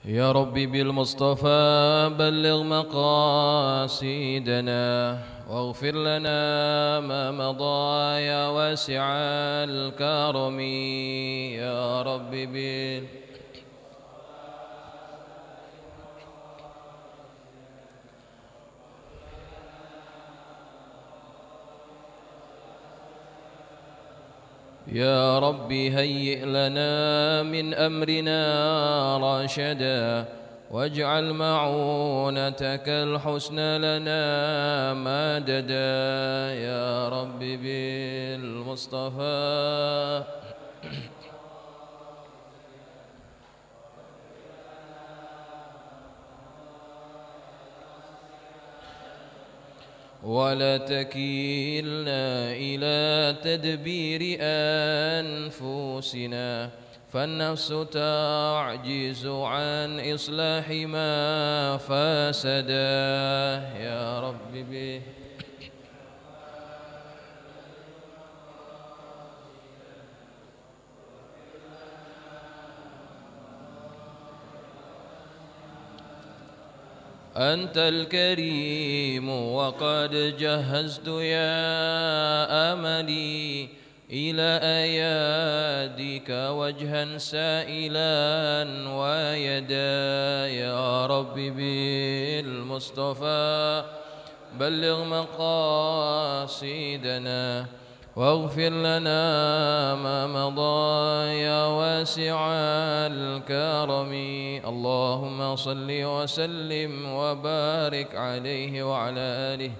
يا ربي بالمصطفى بلغ مقاصدنا واغفر لنا ما مضى يا واسع الكرم. يا ربي يا ربي هيئ لنا من أمرنا رشدا واجعل معونتك الحسنى لنا مددا. يا ربي بالمصطفى ولا تكلنا إلى تدبير أنفسنا فالنفس تعجز عن إصلاح ما فسدا. يا رب به أنت الكريم وقد جهزت يا أملي إلى أياديك وجها سائلا ويدا. يا رب بالمصطفى بلغ مقاصدنا واغفر لنا ما مضى يا واسع الكرم. اللهم صل وسلم وبارك عليه وعلى آله.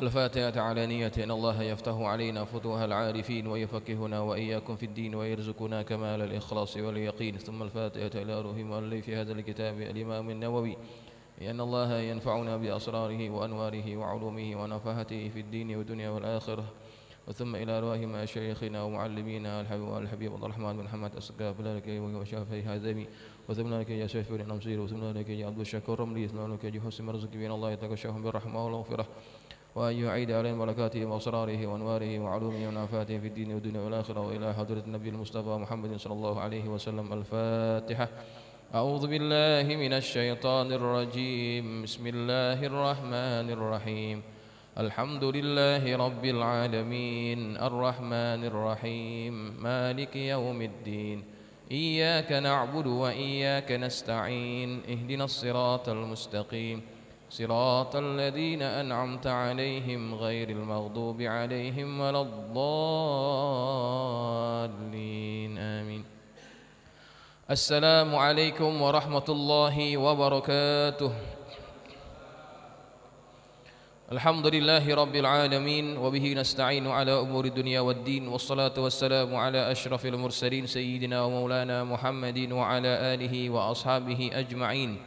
الفاتحة على نية أن الله يفتح علينا فتوح العارفين ويفقهنا وإياكم في الدين ويرزقنا كمال الإخلاص واليقين. ثم الفاتحة إلى روح مؤلف في هذا الكتاب الإمام النووي لأن الله ينفعنا بأسراره وأنواره وعلومه ونفحته في الدين والدنيا والآخرة. وثم إلى أرواح مشايخنا ومعلمينا الحبيب عبد الرحمن بن محمد السقاف لك وشافعي هذمي وثم لك يا شيخ بن نمصير وثم لك يا عبد الشكور رملي ثم لك يا حسن مرزق بين الله يتغشاهم بالرحمة والمغفرة وأن يعيد عليهم بركاته وأسراره وأنواره وعلومه ونفاته في الدين والدنيا والآخرة. وإلى حضرة النبي المصطفى محمد صلى الله عليه وسلم. الفاتحة. أعوذ بالله من الشيطان الرجيم. بسم الله الرحمن الرحيم. الحمد لله رب العالمين الرحمن الرحيم مالك يوم الدين إياك نعبد وإياك نستعين اهدنا الصراط المستقيم صراط الذين أنعمت عليهم غير المغضوب عليهم ولا الضالين آمين. السلام عليكم ورحمة الله وبركاته. الحمد لله رب العالمين وبه نستعين على أمور الدنيا والدين والصلاة والسلام على أشرف المرسلين سيدنا ومولانا محمد وعلى آله وأصحابه أجمعين.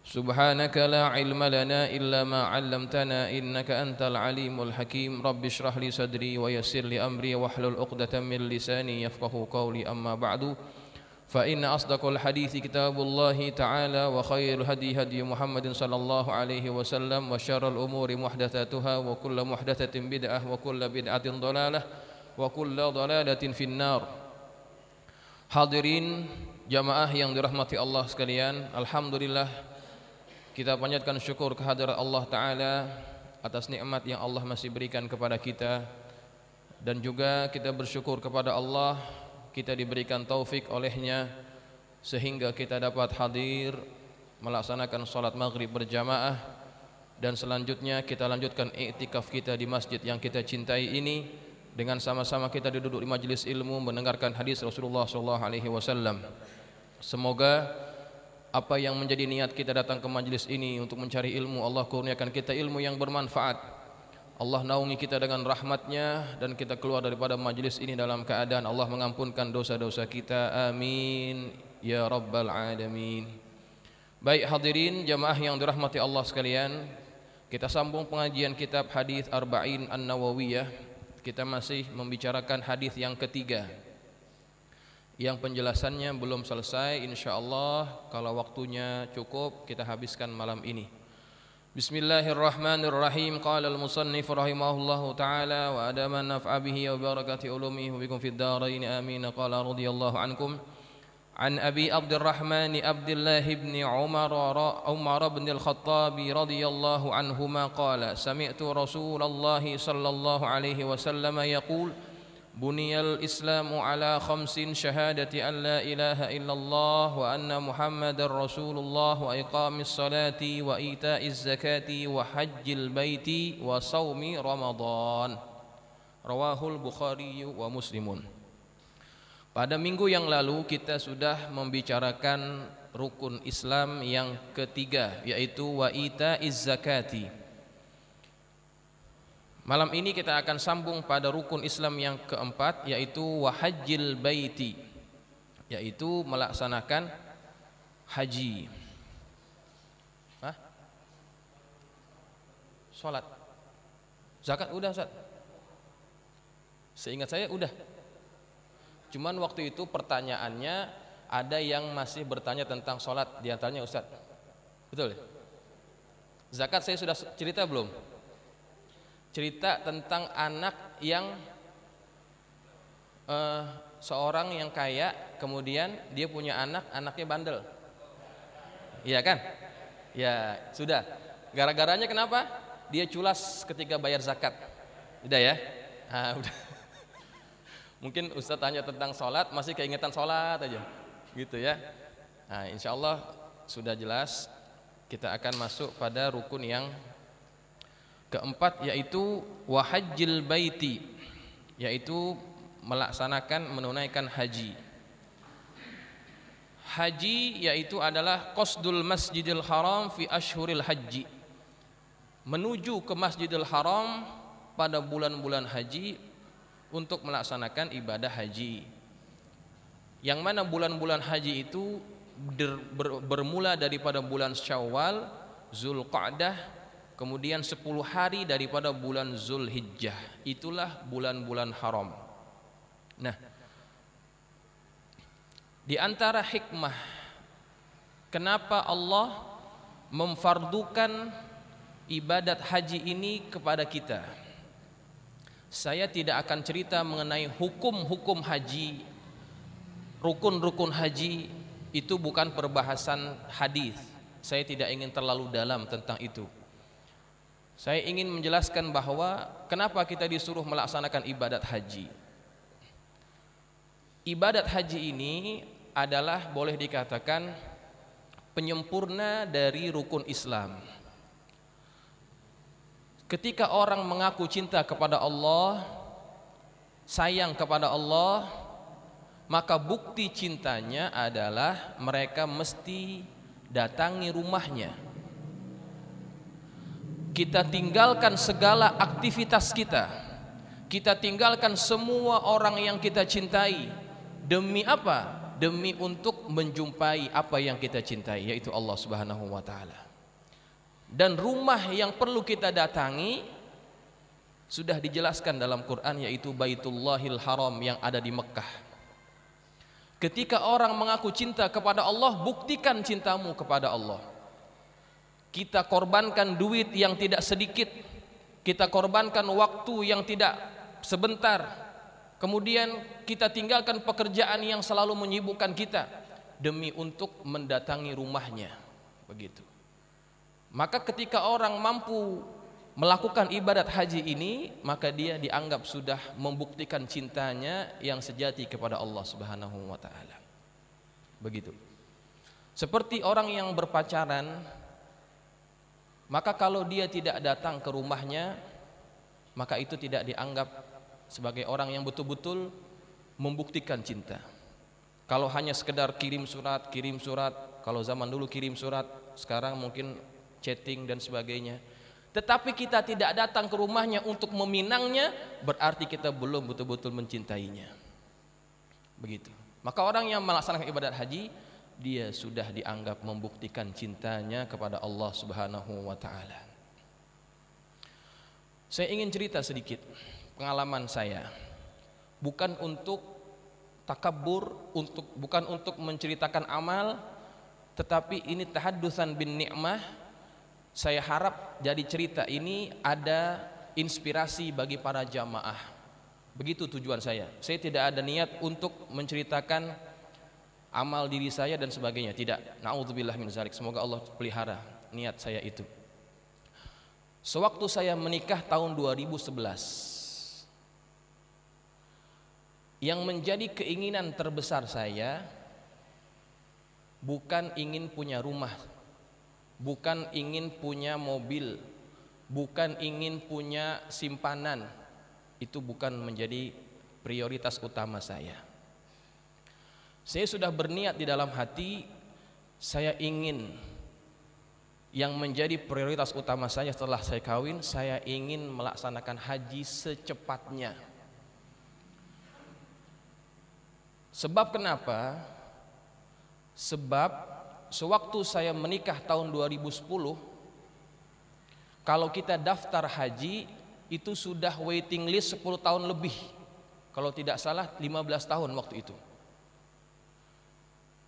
سبحانك لا علم لنا إلا ما علمتنا إنك أنت العليم الحكيم. رب اشرح لي صدري ويسر لي أمري واحلل عقدة من لساني يفقه قولي. أما بعد فإن أصدق الحديث كتاب الله تعالى وخير الهدي هدي محمد صلى الله عليه وسلم وشر الأمور محدثاتها وكل محدثة بدعة وكل بدعة ضلالة وكل ضلالة في النار. Hadirin jamaah yang dirahmati Allah sekalian, alhamdulillah kita panjatkan syukur kehadirat Allah Ta'ala atas nikmat yang Allah masih berikan kepada kita. Dan juga kita bersyukur kepada Allah kita diberikan taufik olehnya sehingga kita dapat hadir melaksanakan salat maghrib berjamaah. Dan selanjutnya kita lanjutkan iktikaf kita di masjid yang kita cintai ini dengan sama-sama kita duduk di majelis ilmu mendengarkan hadis Rasulullah SAW. Semoga apa yang menjadi niat kita datang ke majelis ini untuk mencari ilmu, Allah kurniakan kita ilmu yang bermanfaat. Allah naungi kita dengan rahmatnya dan kita keluar daripada majelis ini dalam keadaan Allah mengampunkan dosa-dosa kita. Amin ya rabbal alamin. Baik hadirin jamaah yang dirahmati Allah sekalian, kita sambung pengajian kitab hadis Arba'in An-Nawawiyah. Kita masih membicarakan hadis yang ketiga yang penjelasannya belum selesai. Insyaallah kalau waktunya cukup kita habiskan malam ini. Bismillahirrahmanirrahim. Qala al-musannif rahimahullahu ta'ala wa adama naf'a bihi wa barakati ulumihi wa bikum fid darain amin. Qala radhiyallahu ankum An Abi Abdurrahman Abdullah bin Umar bin Al-Khattab radhiyallahu anhuma qala sami'tu Rasulullah sallallahu alaihi wasallam yaqul buniyal islamu ala khamsin syahadati an la ilaha illallah wa anna muhammadar rasulullah wa iqamis salati wa ita'iz zakati wa hajjil baiti wa saumi ramadan. Rawahul Bukhari wa Muslimun. Pada minggu yang lalu kita sudah membicarakan rukun Islam yang ketiga, yaitu wa ita'iz zakati. Malam ini kita akan sambung pada rukun Islam yang keempat, yaitu wa hajjil baiti, yaitu melaksanakan haji. Salat. Zakat udah, Ustaz? Seingat saya udah. Cuman waktu itu pertanyaannya ada yang masih bertanya tentang sholat, diantaranya Ustaz. Betul ya? Zakat saya sudah cerita belum? Cerita tentang anak yang seorang yang kaya, kemudian dia punya anak, anaknya bandel. Iya kan? Ya sudah. Gara-garanya kenapa? Dia culas ketika bayar zakat. Udah ya? Udah. Mungkin Ustaz tanya tentang sholat, masih keingetan sholat aja, gitu ya. Nah, insya Allah sudah jelas. Kita akan masuk pada rukun yang keempat, yaitu wa hajjil baiti, yaitu melaksanakan, menunaikan haji. Haji yaitu adalah qasdul masjidil haram fi ashhuril haji, menuju ke Masjidil Haram pada bulan-bulan haji untuk melaksanakan ibadah haji. Yang mana bulan-bulan haji itu bermula daripada bulan Syawal, Zulqa'dah, kemudian 10 hari daripada bulan Zulhijjah. Itulah bulan-bulan haram. Nah, di antara hikmah kenapa Allah memfardukan ibadat haji ini kepada kita, saya tidak akan cerita mengenai hukum-hukum haji, rukun-rukun haji. Itu bukan perbahasan hadis. Saya tidak ingin terlalu dalam tentang itu. Saya ingin menjelaskan bahwa kenapa kita disuruh melaksanakan ibadat haji. Ibadat haji ini adalah boleh dikatakan penyempurna dari rukun Islam. Ketika orang mengaku cinta kepada Allah, sayang kepada Allah, maka bukti cintanya adalah mereka mesti datangi rumahnya. Kita tinggalkan segala aktivitas kita, kita tinggalkan semua orang yang kita cintai. Demi apa? Demi untuk menjumpai apa yang kita cintai, yaitu Allah Subhanahu wa ta'ala. Dan rumah yang perlu kita datangi sudah dijelaskan dalam Quran, yaitu Baitullahil Haram yang ada di Mekah. Ketika orang mengaku cinta kepada Allah, buktikan cintamu kepada Allah. Kita korbankan duit yang tidak sedikit, kita korbankan waktu yang tidak sebentar, kemudian kita tinggalkan pekerjaan yang selalu menyibukkan kita demi untuk mendatangi rumahnya. Begitu. Maka ketika orang mampu melakukan ibadat haji ini, maka dia dianggap sudah membuktikan cintanya yang sejati kepada Allah Subhanahu wa ta'ala. Begitu. Seperti orang yang berpacaran, maka kalau dia tidak datang ke rumahnya, maka itu tidak dianggap sebagai orang yang betul-betul membuktikan cinta. Kalau hanya sekedar kirim surat, kalau zaman dulu kirim surat, sekarang mungkin chatting dan sebagainya. Tetapi kita tidak datang ke rumahnya untuk meminangnya, berarti kita belum betul-betul mencintainya. Begitu. Maka orang yang melaksanakan ibadat haji, dia sudah dianggap membuktikan cintanya kepada Allah Subhanahu wa ta'ala. Saya ingin cerita sedikit pengalaman saya. Bukan untuk takabur, bukan untuk menceritakan amal, tetapi ini tahaddusan bin ni'mah. Saya harap jadi cerita ini ada inspirasi bagi para jamaah. Begitu tujuan saya. Saya tidak ada niat untuk menceritakan amal diri saya dan sebagainya. Tidak, naudzubillah min dzalik. Semoga Allah pelihara niat saya itu. Sewaktu saya menikah tahun 2011, yang menjadi keinginan terbesar saya bukan ingin punya rumah, bukan ingin punya mobil, bukan ingin punya simpanan. Itu bukan menjadi prioritas utama saya. Saya sudah berniat di dalam hati, saya ingin yang menjadi prioritas utama saya setelah saya kawin, saya ingin melaksanakan haji secepatnya. Sebab kenapa? Sebab sewaktu saya menikah tahun 2010, kalau kita daftar haji itu sudah waiting list 10 tahun lebih. Kalau tidak salah 15 tahun waktu itu.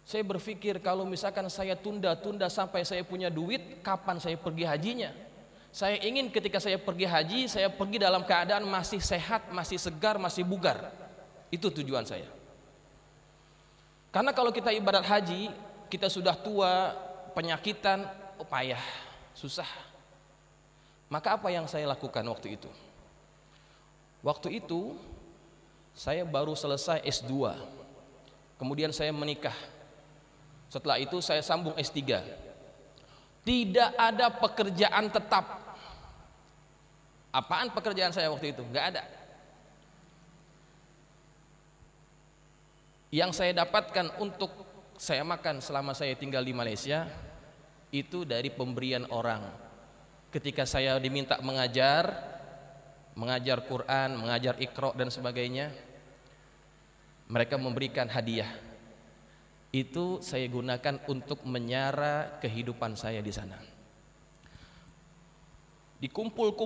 Saya berpikir kalau misalkan saya tunda-tunda sampai saya punya duit, kapan saya pergi hajinya? Saya ingin ketika saya pergi haji, saya pergi dalam keadaan masih sehat, masih segar, masih bugar. Itu tujuan saya. Karena kalau kita ibadat haji, kita sudah tua, penyakitan, payah, susah. Maka apa yang saya lakukan waktu itu? Waktu itu saya baru selesai S2. Kemudian saya menikah. Setelah itu saya sambung S3. Tidak ada pekerjaan tetap. Apaan pekerjaan saya waktu itu? Enggak ada. Yang saya dapatkan untuk saya makan selama saya tinggal di Malaysia itu dari pemberian orang. Ketika saya diminta mengajar Quran, mengajar Iqra dan sebagainya, mereka memberikan hadiah. Itu saya gunakan untuk menyara kehidupan saya di sana. Dikumpul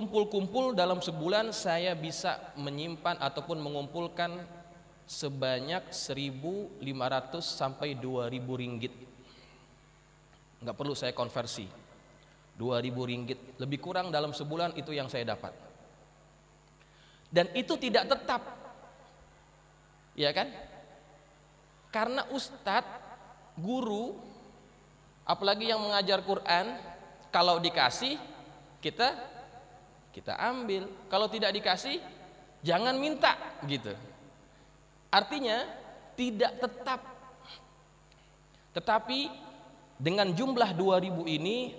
dalam sebulan saya bisa menyimpan ataupun mengumpulkan sebanyak 1.500 sampai 2.000 ringgit. Enggak perlu saya konversi. 2.000 ringgit lebih kurang dalam sebulan itu yang saya dapat. Dan itu tidak tetap. Ya kan? Karena ustadz, guru, apalagi yang mengajar Quran, kalau dikasih kita ambil, kalau tidak dikasih jangan minta gitu. Artinya tidak tetap. Tetapi dengan jumlah 2.000 ini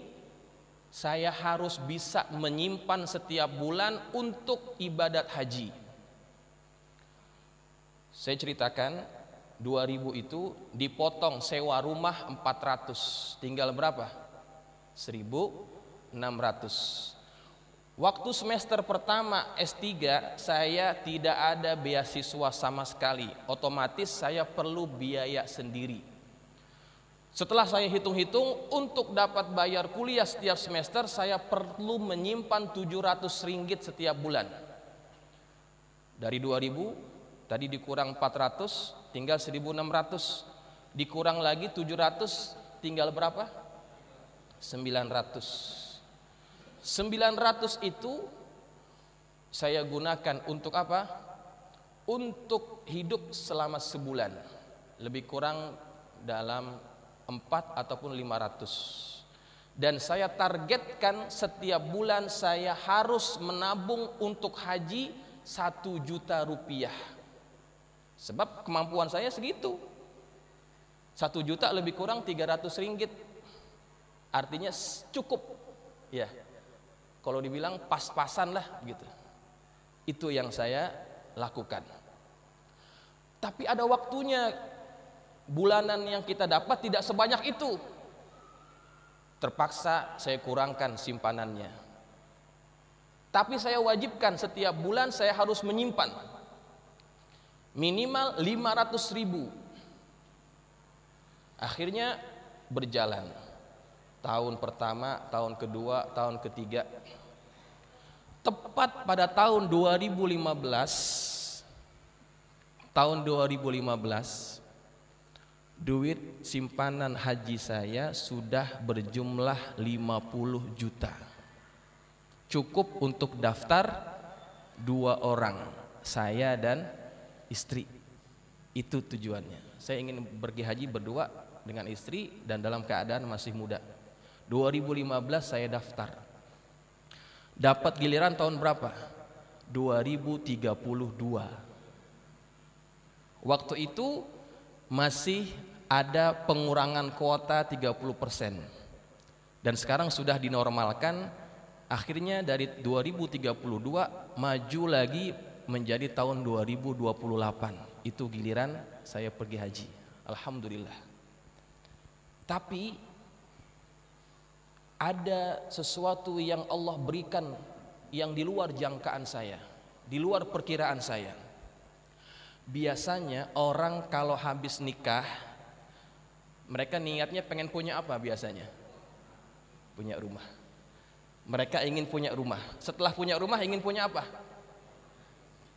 saya harus bisa menyimpan setiap bulan untuk ibadat haji. Saya ceritakan 2.000 itu dipotong sewa rumah 400, tinggal berapa? 1.600. Waktu semester pertama S3 saya tidak ada beasiswa sama sekali. Otomatis saya perlu biaya sendiri. Setelah saya hitung-hitung, untuk dapat bayar kuliah setiap semester saya perlu menyimpan 700 ringgit setiap bulan. Dari 2.000 tadi dikurang 400, tinggal 1.600. Dikurang lagi 700, tinggal berapa? 900. 900 itu saya gunakan untuk apa? Untuk hidup selama sebulan. Lebih kurang dalam 4 ataupun 500. Dan saya targetkan setiap bulan saya harus menabung untuk haji 1 juta rupiah. Sebab kemampuan saya segitu. 1 juta lebih kurang 300 ringgit. Artinya cukup. Ya. Kalau dibilang pas-pasan lah gitu. Itu yang saya lakukan. Tapi ada waktunya. Bulanan yang kita dapat tidak sebanyak itu. Terpaksa saya kurangkan simpanannya. Tapi saya wajibkan setiap bulan saya harus menyimpan minimal 500 ribu. Akhirnya berjalan. Tahun pertama, tahun kedua, tahun ketiga. Tepat pada tahun 2015, duit simpanan haji saya sudah berjumlah 50 juta. Cukup untuk daftar 2 orang, saya dan istri. Itu tujuannya. Saya ingin pergi haji berdua dengan istri dan dalam keadaan masih muda. 2015 saya daftar. Dapat giliran tahun berapa? 2032. Waktu itu masih ada pengurangan kuota 30%. Dan sekarang sudah dinormalkan. Akhirnya dari 2032 maju lagi menjadi tahun 2028. Itu giliran saya pergi haji. Alhamdulillah. Tapi ada sesuatu yang Allah berikan yang di luar jangkaan saya, di luar perkiraan saya. Biasanya orang kalau habis nikah, mereka niatnya pengen punya apa biasanya? Punya rumah. Mereka ingin punya rumah. Setelah punya rumah ingin punya apa?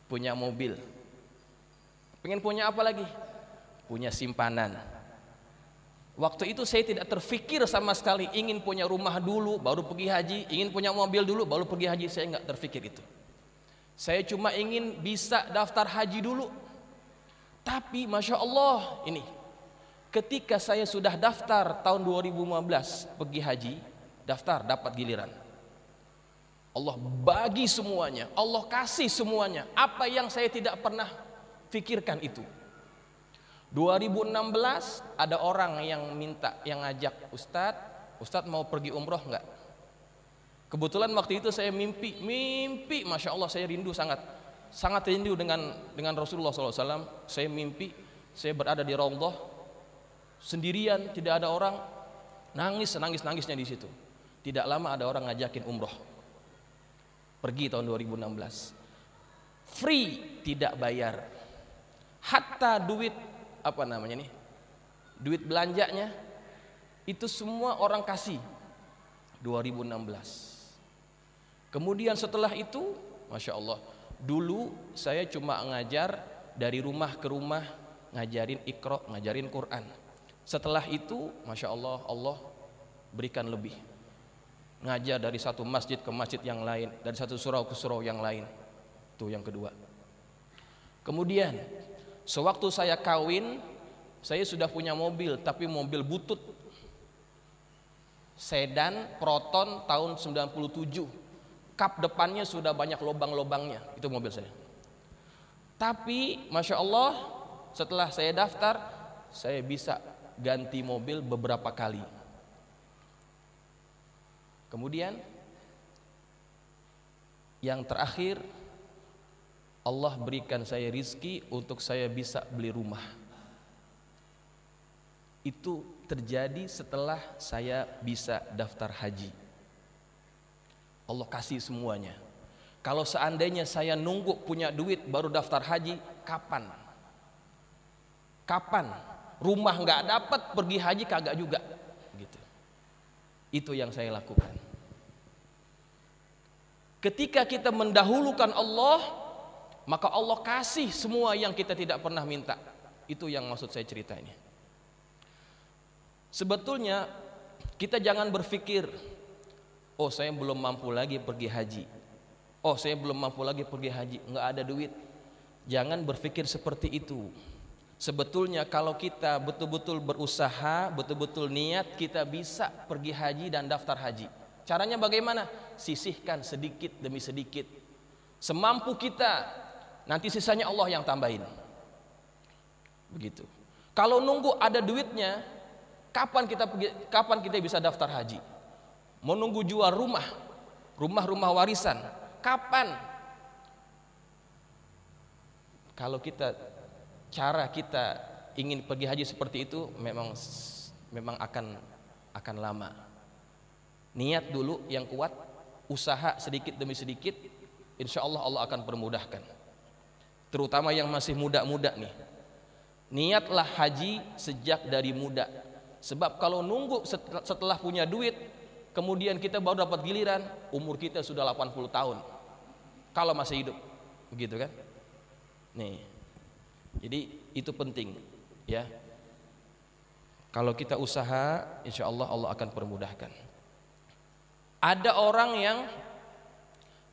Punya mobil. Pengen punya apa lagi? Punya simpanan. Waktu itu saya tidak terfikir sama sekali ingin punya rumah dulu baru pergi haji, ingin punya mobil dulu baru pergi haji. Saya nggak terfikir itu. Saya cuma ingin bisa daftar haji dulu. Tapi Masya Allah ini, ketika saya sudah daftar tahun 2015 pergi haji, daftar dapat giliran. Allah bagi semuanya, Allah kasih semuanya. Apa yang saya tidak pernah pikirkan itu. 2016 ada orang yang minta, yang ngajak Ustadz mau pergi umroh enggak? Kebetulan waktu itu saya mimpi, Masya Allah saya rindu sangat rindu dengan Rasulullah SAW. Saya mimpi, saya berada di Raudhah sendirian, tidak ada orang, nangisnya di situ. Tidak lama ada orang ngajakin umroh. Pergi tahun 2016. Free, tidak bayar. Hatta duit duit belanjanya itu semua orang kasih. 2016. Kemudian setelah itu, Masya Allah, dulu saya cuma ngajar dari rumah ke rumah, ngajarin Iqra, ngajarin Quran. Setelah itu, Masya Allah, Allah berikan lebih. Ngajar dari satu masjid ke masjid yang lain, dari satu surau ke surau yang lain. Itu yang kedua. Kemudian sewaktu saya kawin, saya sudah punya mobil, tapi mobil butut sedan Proton tahun 97. Kap depannya sudah banyak lubang-lubangnya. Itu mobil saya. Tapi Masya Allah, setelah saya daftar, saya bisa ganti mobil beberapa kali. Kemudian yang terakhir, Allah berikan saya rizki untuk saya bisa beli rumah. Itu terjadi setelah saya bisa daftar haji. Allah kasih semuanya. Kalau seandainya saya nunggu punya duit baru daftar haji, kapan? Rumah nggak dapat, pergi haji kagak juga. Gitu. Itu yang saya lakukan. Ketika kita mendahulukan Allah, maka Allah kasih semua yang kita tidak pernah minta. Itu yang maksud saya cerita ini. Sebetulnya kita jangan berpikir, oh saya belum mampu lagi pergi haji, oh saya belum mampu lagi pergi haji, nggak ada duit. Jangan berpikir seperti itu. Sebetulnya kalau kita betul-betul berusaha, betul-betul niat, kita bisa pergi haji dan daftar haji. Caranya bagaimana? Sisihkan sedikit demi sedikit, semampu kita. Nanti sisanya Allah yang tambahin. Begitu. Kalau nunggu ada duitnya, kapan kita bisa daftar haji? Mau nunggu jual rumah warisan, kapan? Kalau cara kita ingin pergi haji seperti itu memang akan lama. Niat dulu yang kuat, usaha sedikit demi sedikit, insya Allah Allah akan permudahkan. Terutama yang masih muda-muda nih, niatlah haji sejak dari muda. Sebab kalau nunggu setelah punya duit, kemudian kita baru dapat giliran, umur kita sudah 80 tahun kalau masih hidup, begitu kan? Nih, jadi itu penting ya. Kalau kita usaha, insya Allah Allah akan permudahkan. Ada orang yang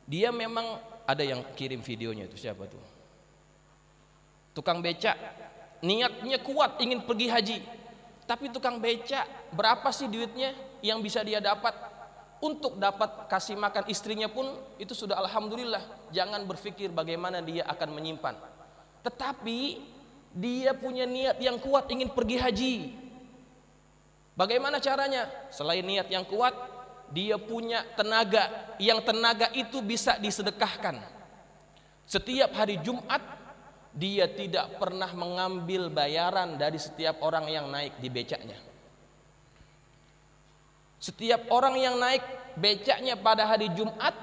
dia memang ada yang kirim videonya, itu siapa tuh? Tukang becak niatnya kuat ingin pergi haji, tapi tukang beca berapa sih duitnya yang bisa dia dapat? Untuk dapat kasih makan istrinya pun itu sudah alhamdulillah. Jangan berpikir bagaimana dia akan menyimpan. Tetapi dia punya niat yang kuat ingin pergi haji. Bagaimana caranya? Selain niat yang kuat, dia punya tenaga, yang tenaga itu bisa disedekahkan. Setiap hari Jumat dia tidak pernah mengambil bayaran dari setiap orang yang naik di becaknya. Setiap orang yang naik becaknya pada hari Jumat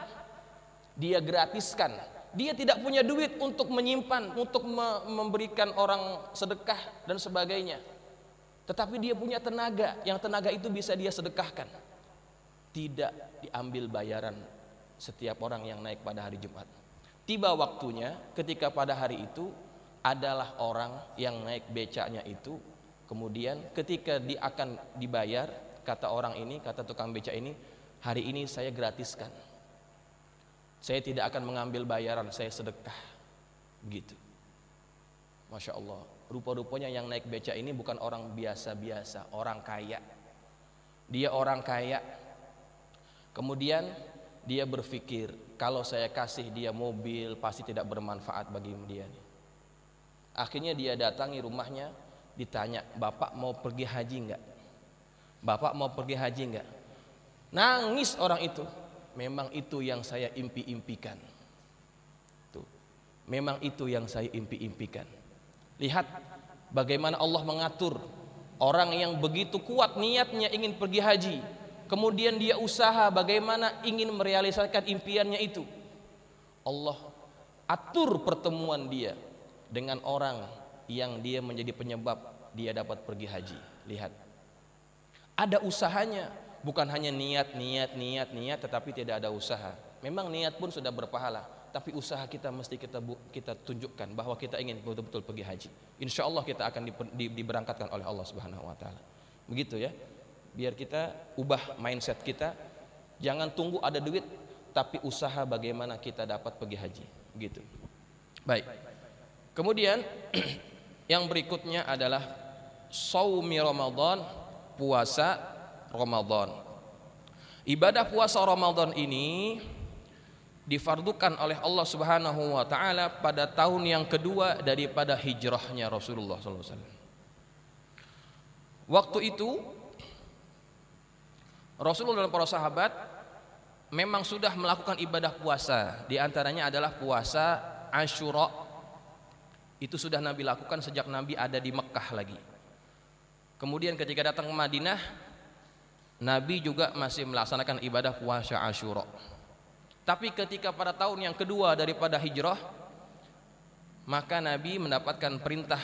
dia gratiskan. Dia tidak punya duit untuk menyimpan, untuk memberikan orang sedekah dan sebagainya. Tetapi dia punya tenaga, yang tenaga itu bisa dia sedekahkan. Tidak diambil bayaran setiap orang yang naik pada hari Jumat. Tiba waktunya ketika pada hari itu adalah orang yang naik becaknya itu, kemudian ketika dia akan dibayar, kata orang ini, kata tukang becak ini, hari ini saya gratiskan, saya tidak akan mengambil bayaran, saya sedekah. Begitu. Masya Allah. Rupa-rupanya yang naik becak ini bukan orang biasa-biasa, orang kaya. Dia orang kaya. Kemudian dia berpikir, kalau saya kasih dia mobil pasti tidak bermanfaat bagi dia. Akhirnya dia datangi rumahnya, ditanya, "Bapak mau pergi haji enggak? Bapak mau pergi haji enggak?" Nangis orang itu. Memang itu yang saya impi-impikan. Tuh. Memang itu yang saya impi-impikan. Lihat bagaimana Allah mengatur orang yang begitu kuat niatnya ingin pergi haji. Kemudian dia usaha bagaimana ingin merealisasikan impiannya itu. Allah atur pertemuan dia dengan orang yang dia menjadi penyebab dia dapat pergi haji. Lihat. Ada usahanya, bukan hanya niat, tetapi tidak ada usaha. Memang niat pun sudah berpahala, tapi usaha kita mesti kita tunjukkan bahwa kita ingin betul-betul pergi haji. Insya Allah kita akan diberangkatkan oleh Allah Subhanahu Wa Taala. Begitu ya. Biar kita ubah mindset kita, jangan tunggu ada duit, tapi usaha bagaimana kita dapat pergi haji. Begitu. Baik. Kemudian yang berikutnya adalah shaumi Ramadan, puasa Ramadan. Ibadah puasa Ramadan ini difardukan oleh Allah Subhanahu wa taala pada tahun yang kedua daripada hijrahnya Rasulullah sallallahu alaihi wasallam. Waktu itu Rasulullah dan para sahabat memang sudah melakukan ibadah puasa. Di antaranya adalah puasa Asyura. Itu sudah Nabi lakukan sejak Nabi ada di Mekah lagi. Kemudian ketika datang ke Madinah, Nabi juga masih melaksanakan ibadah puasa Asyura. Tapi ketika pada tahun yang kedua daripada hijrah, maka Nabi mendapatkan perintah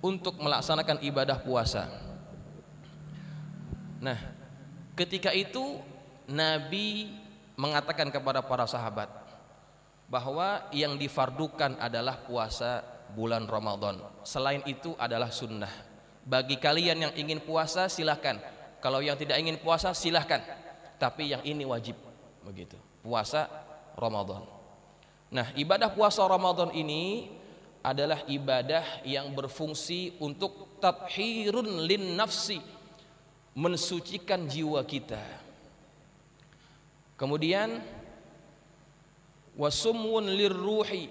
untuk melaksanakan ibadah puasa. Nah, ketika itu Nabi mengatakan kepada para sahabat bahwa yang difardukan adalah puasa bulan Ramadan. Selain itu adalah sunnah. Bagi kalian yang ingin puasa silahkan. Kalau yang tidak ingin puasa silahkan. Tapi yang ini wajib. Begitu. Puasa Ramadan. Nah, ibadah puasa Ramadan ini adalah ibadah yang berfungsi untuk tathhirun lin nafsi, mensucikan jiwa kita. Kemudian wasumwun lirruhi,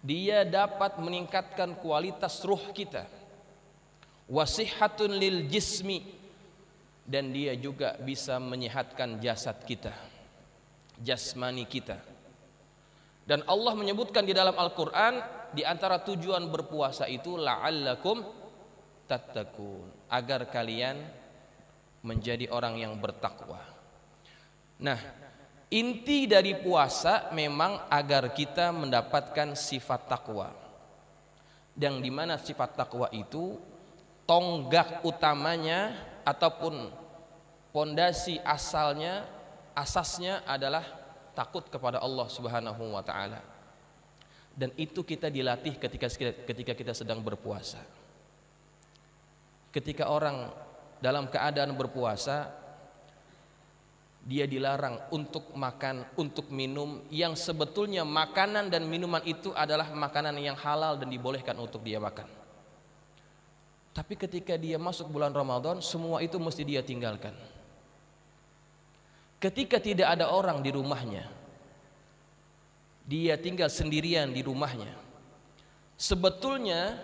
dia dapat meningkatkan kualitas ruh kita. Wasihhatun lil jismi, dan dia juga bisa menyehatkan jasad kita, jasmani kita. Dan Allah menyebutkan di dalam Al-Quran, di antara tujuan berpuasa itu la'allakum tattaqun, agar kalian menjadi orang yang bertakwa. Nah, inti dari puasa memang agar kita mendapatkan sifat takwa. Dan di mana sifat takwa itu tonggak utamanya ataupun pondasi asalnya, asasnya adalah takut kepada Allah Subhanahu wa taala. Dan itu kita dilatih ketika kita sedang berpuasa. Ketika orang dalam keadaan berpuasa, dia dilarang untuk makan, untuk minum, yang sebetulnya makanan dan minuman itu adalah makanan yang halal dan dibolehkan untuk dia makan. Tapi ketika dia masuk bulan Ramadan, semua itu mesti dia tinggalkan. Ketika tidak ada orang di rumahnya, dia tinggal sendirian di rumahnya, sebetulnya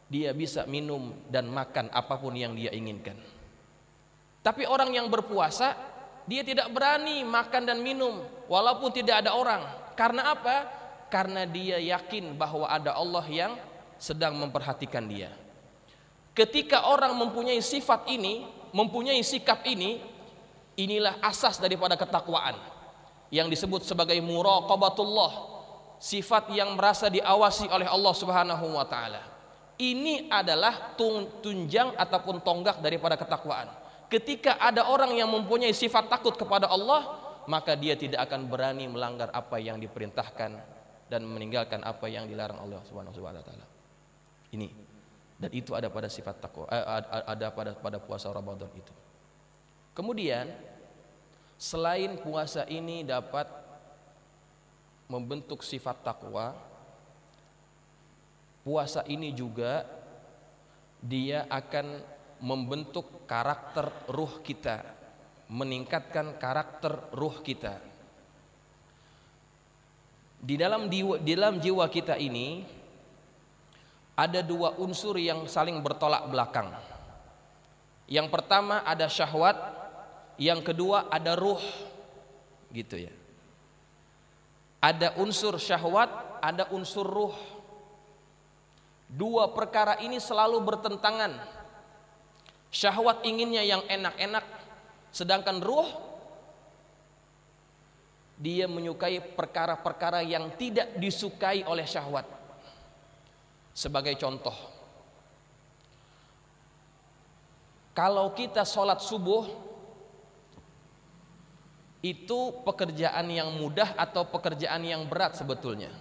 dia bisa minum dan makan apapun yang dia inginkan. Tapi orang yang berpuasa, dia tidak berani makan dan minum walaupun tidak ada orang. Karena apa? Karena dia yakin bahwa ada Allah yang sedang memperhatikan dia. Ketika orang mempunyai sifat ini, mempunyai sikap ini, inilah asas daripada ketakwaan yang disebut sebagai muraqabatullah, sifat yang merasa diawasi oleh Allah Subhanahu wa taala. Ini adalah tunjang ataupun tonggak daripada ketakwaan. Ketika ada orang yang mempunyai sifat takut kepada Allah, maka dia tidak akan berani melanggar apa yang diperintahkan dan meninggalkan apa yang dilarang Allah Subhanahu wa taala. Ini, dan itu ada pada sifat takwa, ada pada puasa Ramadan itu. Kemudian selain puasa ini dapat membentuk sifat takwa, puasa ini juga dia akan membentuk karakter ruh kita, meningkatkan karakter ruh kita. Di dalam jiwa kita ini ada dua unsur yang saling bertolak belakang. Yang pertama ada syahwat, yang kedua ada ruh, gitu ya. Ada unsur syahwat, ada unsur ruh. Dua perkara ini selalu bertentangan. Syahwat inginnya yang enak-enak, sedangkan ruh dia menyukai perkara-perkara yang tidak disukai oleh syahwat. Sebagai contoh, kalau kita sholat subuh, itu pekerjaan yang mudah atau pekerjaan yang berat sebetulnya?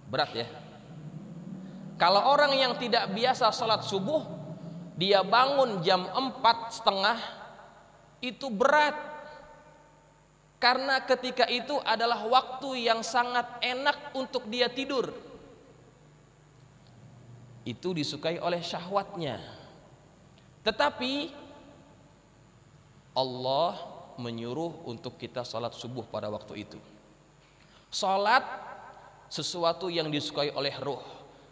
Berat ya. Kalau orang yang tidak biasa sholat subuh, dia bangun jam 4:30, itu berat. Karena ketika itu adalah waktu yang sangat enak untuk dia tidur. Itu disukai oleh syahwatnya. Tetapi Allah menyuruh untuk kita sholat subuh pada waktu itu. Sholat sesuatu yang disukai oleh ruh,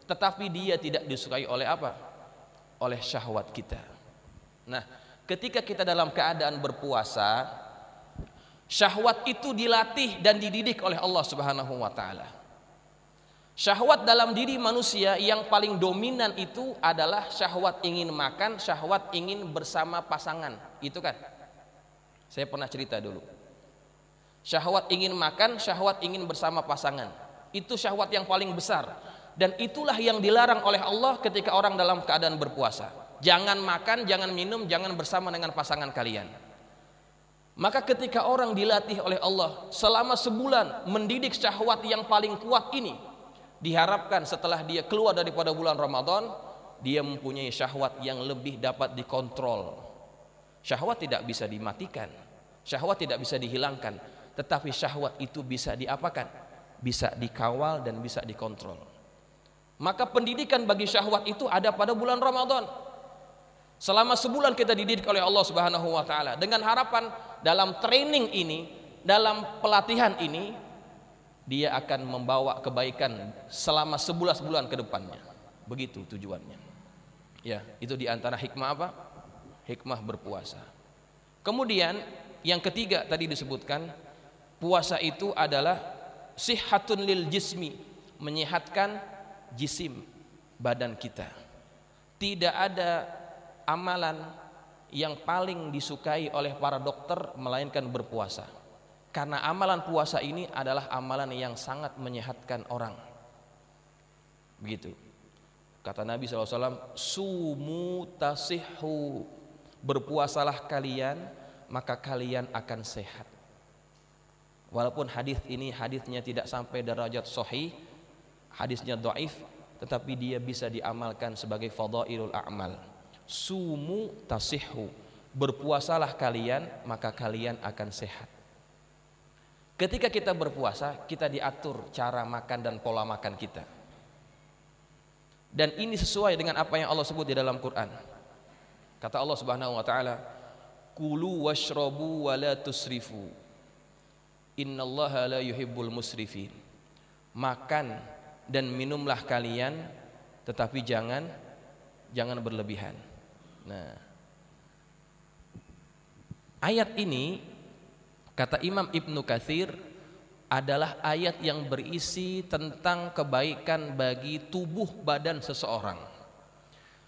tetapi dia tidak disukai oleh apa? Oleh syahwat kita. Nah, ketika kita dalam keadaan berpuasa, syahwat itu dilatih dan dididik oleh Allah Subhanahu wa taala. Syahwat dalam diri manusia yang paling dominan itu adalah syahwat ingin makan, syahwat ingin bersama pasangan. Itu kan? Saya pernah cerita dulu. Syahwat ingin makan, syahwat ingin bersama pasangan. Itu syahwat yang paling besar. Dan itulah yang dilarang oleh Allah ketika orang dalam keadaan berpuasa. Jangan makan, jangan minum, jangan bersama dengan pasangan kalian. Maka ketika orang dilatih oleh Allah selama sebulan mendidik syahwat yang paling kuat ini, diharapkan setelah dia keluar daripada bulan Ramadan, dia mempunyai syahwat yang lebih dapat dikontrol. Syahwat tidak bisa dimatikan, syahwat tidak bisa dihilangkan, tetapi syahwat itu bisa diapakan? Bisa dikawal dan bisa dikontrol. Maka pendidikan bagi syahwat itu ada pada bulan Ramadan. Selama sebulan kita dididik oleh Allah Subhanahu wa taala dengan harapan dalam training ini, dalam pelatihan ini, dia akan membawa kebaikan selama 11 bulan ke depannya. Begitu tujuannya. Ya, itu diantara hikmah apa? Hikmah berpuasa. Kemudian yang ketiga tadi disebutkan, puasa itu adalah sihhatun lil jismi, menyehatkan jisim badan kita. Tidak ada amalan yang paling disukai oleh para dokter melainkan berpuasa. Karena amalan puasa ini adalah amalan yang sangat menyehatkan orang. Begitu. Kata Nabi SAW, sumu tasihhu, berpuasalah kalian maka kalian akan sehat. Walaupun hadis ini hadisnya tidak sampai derajat sahih, hadisnya dhaif, tetapi dia bisa diamalkan sebagai fadailul a'mal. Sumu tasihhu, Berpuasalah kalian, maka kalian akan sehat. Ketika kita berpuasa, kita diatur cara makan dan pola makan kita. Dan ini sesuai dengan apa yang Allah sebut di dalam Quran. Kata Allah Subhanahu wa taala, "Kulu washrabu wa la tusrifu. Innallaha la yuhibbul musrifin." Makan dan minumlah kalian, tetapi jangan berlebihan. Nah, ayat ini kata Imam Ibnu Katsir adalah ayat yang berisi tentang kebaikan bagi tubuh badan seseorang.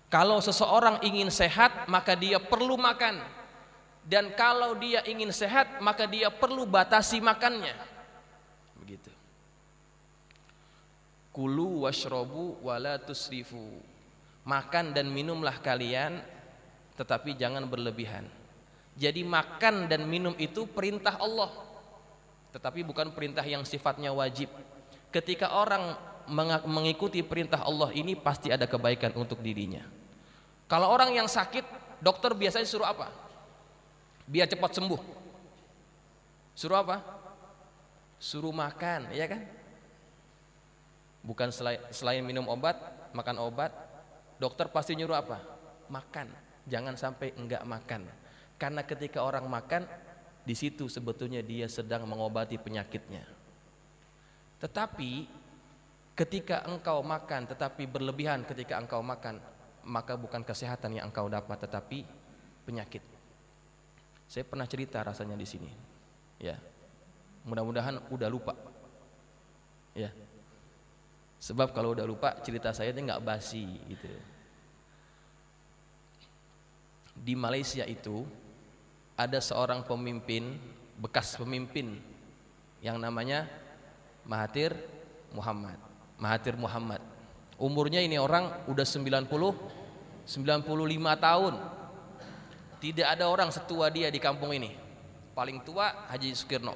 Kalau seseorang ingin sehat, maka dia perlu makan. Dan kalau dia ingin sehat, maka dia perlu batasi makannya. Begitu. Kulu washrobu wala tusrifu. Makan dan minumlah kalian, tetapi jangan berlebihan. Jadi makan dan minum itu perintah Allah, tetapi bukan perintah yang sifatnya wajib. Ketika orang mengikuti perintah Allah ini, pasti ada kebaikan untuk dirinya. Kalau orang yang sakit, dokter biasanya suruh apa? Biar cepat sembuh. Suruh apa? Suruh makan, ya kan? Bukan selain minum obat, makan obat, dokter pasti nyuruh apa? Makan. Jangan sampai enggak makan. Karena ketika orang makan, di situ sebetulnya dia sedang mengobati penyakitnya. Tetapi ketika engkau makan tetapi berlebihan ketika engkau makan, maka bukan kesehatan yang engkau dapat, tetapi penyakit. Saya pernah cerita rasanya di sini. Ya. Mudah-mudahan udah lupa. Ya. Sebab kalau udah lupa cerita saya itu nggak basi gitu. Di Malaysia itu ada seorang pemimpin, bekas pemimpin yang namanya Mahathir Muhammad. Umurnya ini orang udah 95 tahun. Tidak ada orang setua dia di kampung ini. Paling tua Haji Sukirno,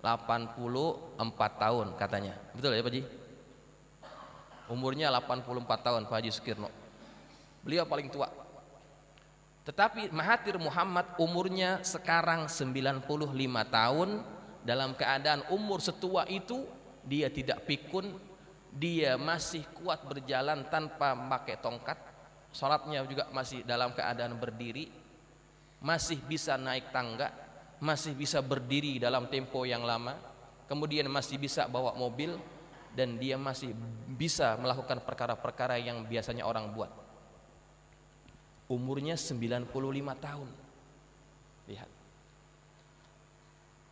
84 tahun katanya. Betul ya Pak Haji? Umurnya 84 tahun Pak Haji Sukirno. Beliau paling tua. Tetapi Mahathir Muhammad umurnya sekarang 95 tahun. Dalam keadaan umur setua itu, dia tidak pikun, dia masih kuat berjalan tanpa memakai tongkat. Salatnya juga masih dalam keadaan berdiri, masih bisa naik tangga, masih bisa berdiri dalam tempo yang lama, kemudian masih bisa bawa mobil, dan dia masih bisa melakukan perkara-perkara yang biasanya orang buat. Umurnya 95 tahun. Lihat.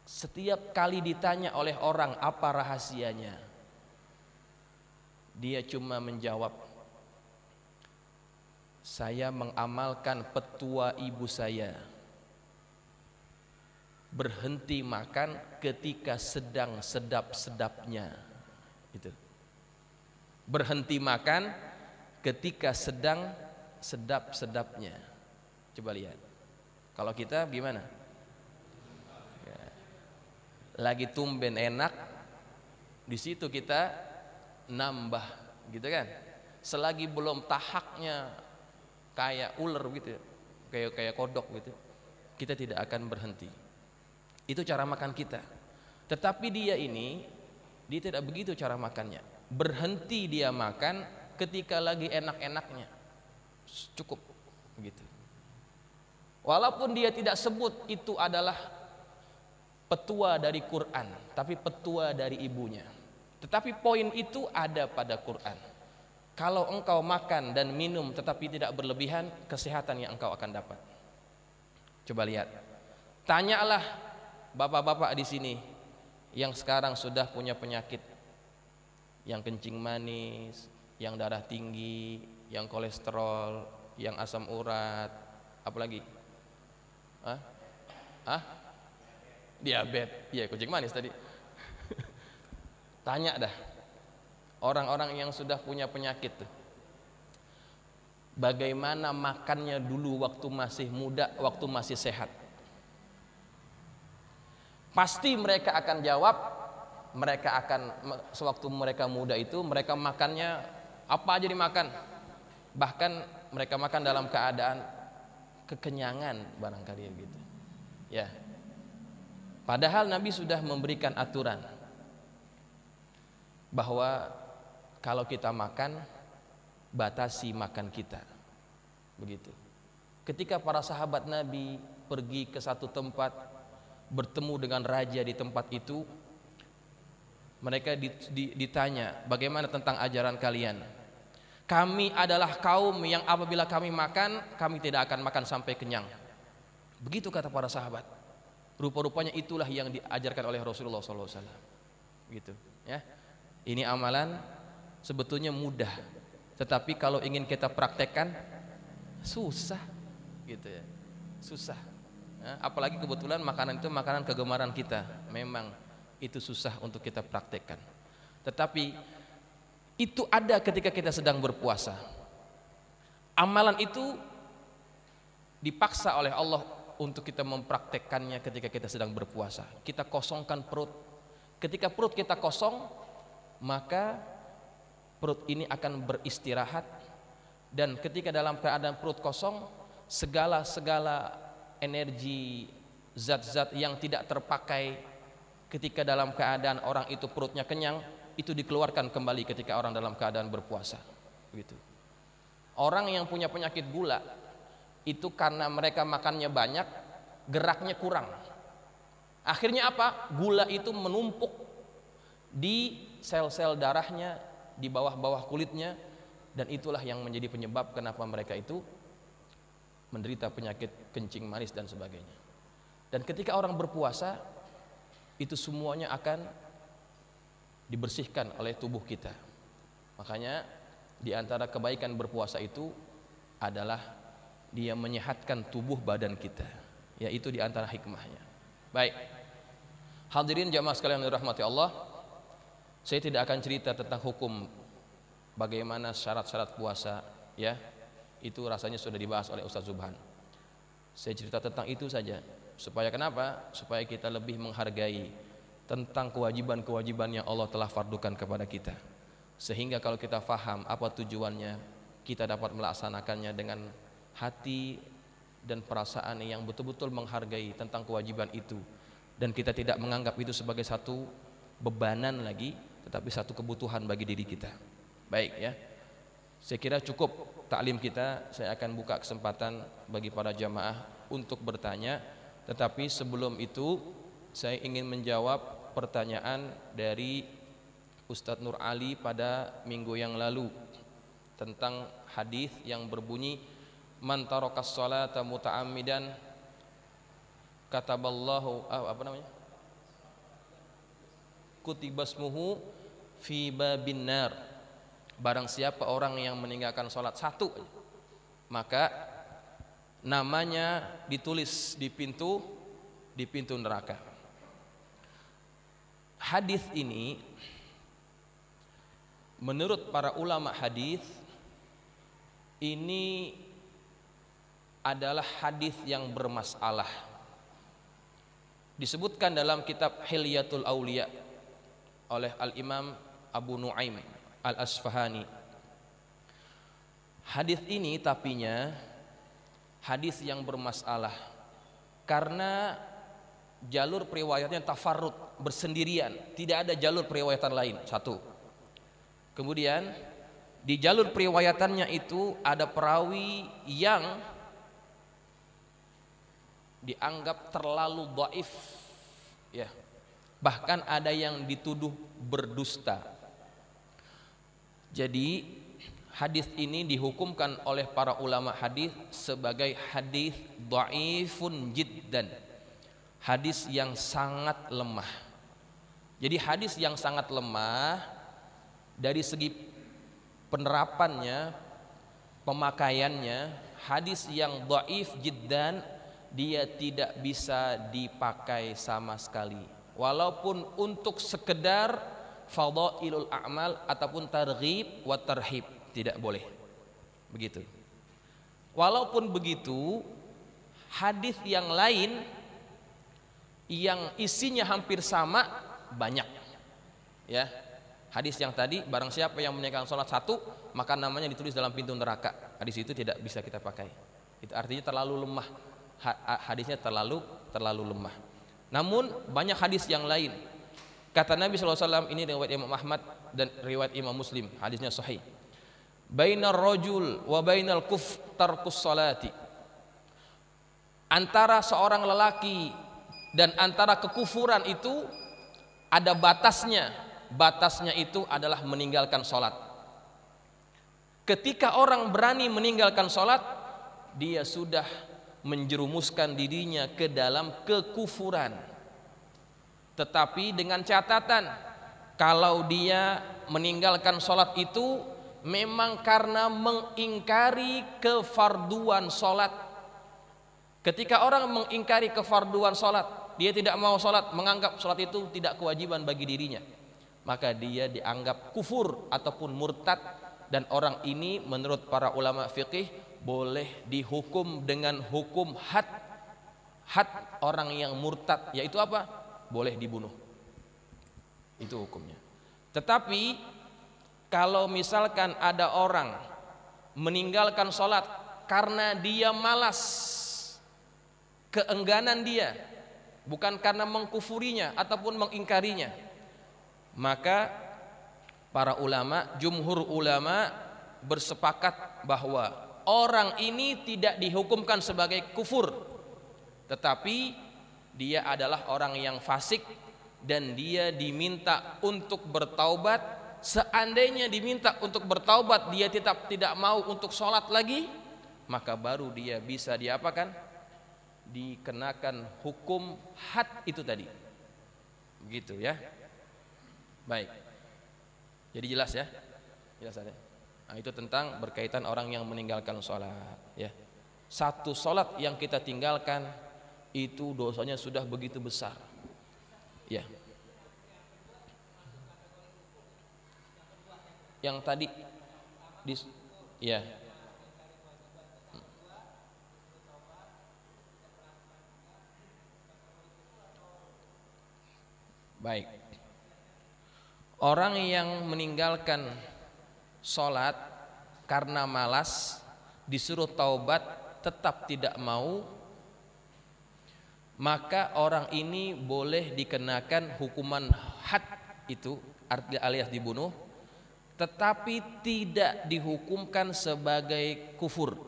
Setiap kali ditanya oleh orang apa rahasianya, dia cuma menjawab, saya mengamalkan petua ibu saya. Berhenti makan ketika sedang sedap-sedapnya. Itu. Berhenti makan ketika sedang sedap-sedapnya. Coba lihat. Kalau kita gimana? Ya. Lagi tumben enak, di situ kita nambah, gitu kan? Selagi belum tahaknya kayak ular gitu, kayak kodok gitu, kita tidak akan berhenti. Itu cara makan kita. Tetapi dia tidak begitu cara makannya. Berhenti dia makan ketika lagi enak-enaknya. Cukup begitu. Walaupun dia tidak sebut itu adalah petua dari Quran, tapi petua dari ibunya. Tetapi poin itu ada pada Quran. Kalau engkau makan dan minum tetapi tidak berlebihan, kesehatan yang engkau akan dapat. Coba lihat. Tanyalah bapak-bapak di sini yang sekarang sudah punya penyakit, yang kencing manis, yang darah tinggi, yang kolesterol, yang asam urat, apalagi? Diabetes. Iya, kencing manis tadi. Tanya dah. Orang-orang yang sudah punya penyakit tuh. Bagaimana makannya dulu waktu masih muda, waktu masih sehat? Pasti mereka akan jawab, sewaktu mereka muda itu mereka makannya apa aja dimakan. Bahkan mereka makan dalam keadaan kekenyangan barangkali gitu. Ya. Padahal Nabi sudah memberikan aturan bahwa kalau kita makan, batasi makan kita. Begitu. Ketika para sahabat Nabi pergi ke satu tempat, bertemu dengan raja di tempat itu, mereka ditanya, bagaimana tentang ajaran kalian? Kami adalah kaum yang apabila kami makan, kami tidak akan makan sampai kenyang. Begitu kata para sahabat. Rupa-rupanya itulah yang diajarkan oleh Rasulullah SAW. Gitu, ya. Ini amalan sebetulnya mudah, tetapi kalau ingin kita praktekkan susah, gitu ya, susah. Ya, apalagi kebetulan makanan itu makanan kegemaran kita, memang itu susah untuk kita praktekkan. Tetapi itu ada ketika kita sedang berpuasa. Amalan itu dipaksa oleh Allah untuk kita mempraktekkannya ketika kita sedang berpuasa. Kita kosongkan perut. Ketika perut kita kosong, maka perut ini akan beristirahat, dan ketika dalam keadaan perut kosong, segala energi zat-zat yang tidak terpakai ketika dalam keadaan orang itu perutnya kenyang, itu dikeluarkan kembali ketika orang dalam keadaan berpuasa. Begitu. Orang yang punya penyakit gula itu karena mereka makannya banyak, geraknya kurang. Akhirnya apa? Gula itu menumpuk di sel-sel darahnya, di bawah-bawah kulitnya, dan itulah yang menjadi penyebab kenapa mereka itu menderita penyakit kencing manis dan sebagainya. Dan ketika orang berpuasa, itu semuanya akan dibersihkan oleh tubuh kita. Makanya di antara kebaikan berpuasa itu adalah dia menyehatkan tubuh badan kita, yaitu di antara hikmahnya. Baik, hadirin jamaah sekalian yang dirahmati Allah, saya tidak akan cerita tentang hukum bagaimana syarat-syarat puasa, ya. Itu rasanya sudah dibahas oleh Ustaz Subhan. Saya cerita tentang itu saja. Supaya kenapa? Supaya kita lebih menghargai tentang kewajiban-kewajiban yang Allah telah fardukan kepada kita. Sehingga kalau kita faham apa tujuannya, kita dapat melaksanakannya dengan hati dan perasaan yang betul-betul menghargai tentang kewajiban itu, dan kita tidak menganggap itu sebagai satu bebanan lagi, tetapi satu kebutuhan bagi diri kita. Baik, ya. Saya kira cukup taklim kita. Saya akan buka kesempatan bagi para jamaah untuk bertanya. Tetapi sebelum itu saya ingin menjawab pertanyaan dari Ustadz Nur Ali pada minggu yang lalu tentang hadis yang berbunyi, man tarakas sholata muta'ammidan kataballahu kutibasmuhu fi babin nar. Barang siapa orang yang meninggalkan sholat satu, maka namanya ditulis di pintu neraka. Hadis ini menurut para ulama hadis ini adalah hadis yang bermasalah. Disebutkan dalam kitab Hilyatul Auliya oleh Al-Imam Abu Nuaim Al-Asfahani. Hadis ini tapinya hadis yang bermasalah karena jalur periwayatnya tafarrud, bersendirian, tidak ada jalur periwayatan lain. Satu. Kemudian di jalur periwayatannya itu ada perawi yang dianggap terlalu dhaif, ya. Bahkan ada yang dituduh berdusta. Jadi hadis ini dihukumkan oleh para ulama hadis sebagai hadis dhaifun jiddan, hadis yang sangat lemah. Jadi hadis yang sangat lemah dari segi penerapannya, pemakaiannya. Hadis yang dhaif jiddan, dia tidak bisa dipakai sama sekali, walaupun untuk sekedar fadailul a'mal ataupun targhib wa tarhib, tidak boleh. Begitu. Walaupun begitu, hadis yang lain yang isinya hampir sama banyak, ya. Hadis yang tadi, barang siapa yang meninggalkan sholat satu, maka namanya ditulis dalam pintu neraka. Hadis itu tidak bisa kita pakai. Itu artinya terlalu lemah. Hadisnya terlalu lemah. Namun banyak hadis yang lain. Kata Nabi SAW, ini riwayat Imam Ahmad dan riwayat Imam Muslim, hadisnya sahih. Bainar rajul wa bainal kufr tarkus salati. Antara seorang lelaki dan antara kekufuran itu ada batasnya. Batasnya itu adalah meninggalkan sholat. Ketika orang berani meninggalkan sholat, dia sudah menjerumuskan dirinya ke dalam kekufuran. Tetapi dengan catatan, kalau dia meninggalkan sholat itu memang karena mengingkari kefarduan sholat. Ketika orang mengingkari kefarduan sholat, dia tidak mau sholat, menganggap sholat itu tidak kewajiban bagi dirinya, maka dia dianggap kufur ataupun murtad. Dan orang ini menurut para ulama fikih boleh dihukum dengan hukum had. Had orang yang murtad, yaitu apa? Boleh dibunuh. Itu hukumnya. Tetapi kalau misalkan ada orang meninggalkan sholat karena dia malas, keengganan dia, bukan karena mengkufurinya ataupun mengingkarinya, maka para ulama, jumhur ulama bersepakat bahwa orang ini tidak dihukumkan sebagai kufur, tetapi dia adalah orang yang fasik dan dia diminta untuk bertaubat. Seandainya diminta untuk bertaubat, dia tetap tidak mau untuk sholat lagi, maka baru dia bisa diapakan? Dikenakan hukum had itu tadi. Begitu ya. Baik. Jadi jelas ya, jelas ada. Nah, itu tentang berkaitan orang yang meninggalkan sholat. Ya, satu sholat yang kita tinggalkan itu dosanya sudah begitu besar. Ya. Yang tadi, ya. Baik. Orang yang meninggalkan sholat karena malas, disuruh taubat tetap tidak mau, maka orang ini boleh dikenakan hukuman had itu alias dibunuh, tetapi tidak dihukumkan sebagai kufur.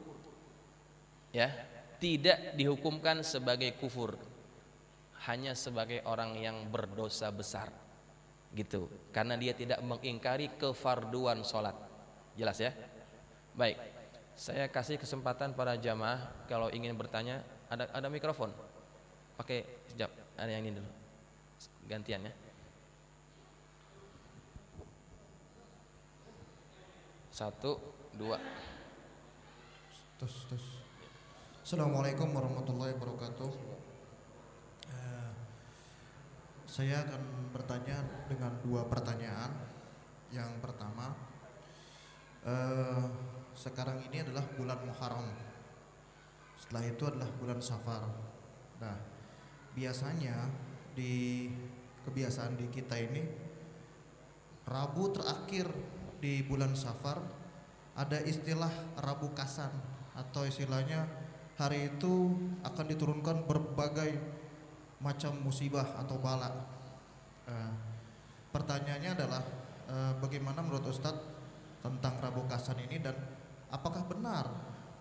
Ya, tidak dihukumkan sebagai kufur, hanya sebagai orang yang berdosa besar. Gitu, karena dia tidak mengingkari kefarduan sholat. Jelas ya? Baik, saya kasih kesempatan para jamaah kalau ingin bertanya. Ada mikrofon. Oke, sekejap, ada yang ini dulu. Gantian ya. Satu, dua. Tes. Assalamualaikum warahmatullahi wabarakatuh. Saya akan bertanya dengan dua pertanyaan. Yang pertama, sekarang ini adalah bulan Muharram, setelah itu adalah bulan Safar. Nah, biasanya di kebiasaan di kita ini, Rabu terakhir di bulan Safar ada istilah Rabu Kasan, atau istilahnya hari itu akan diturunkan berbagai macam musibah atau bala. Pertanyaannya adalah bagaimana menurut Ustadz tentang Rabu Kasan ini, dan apakah benar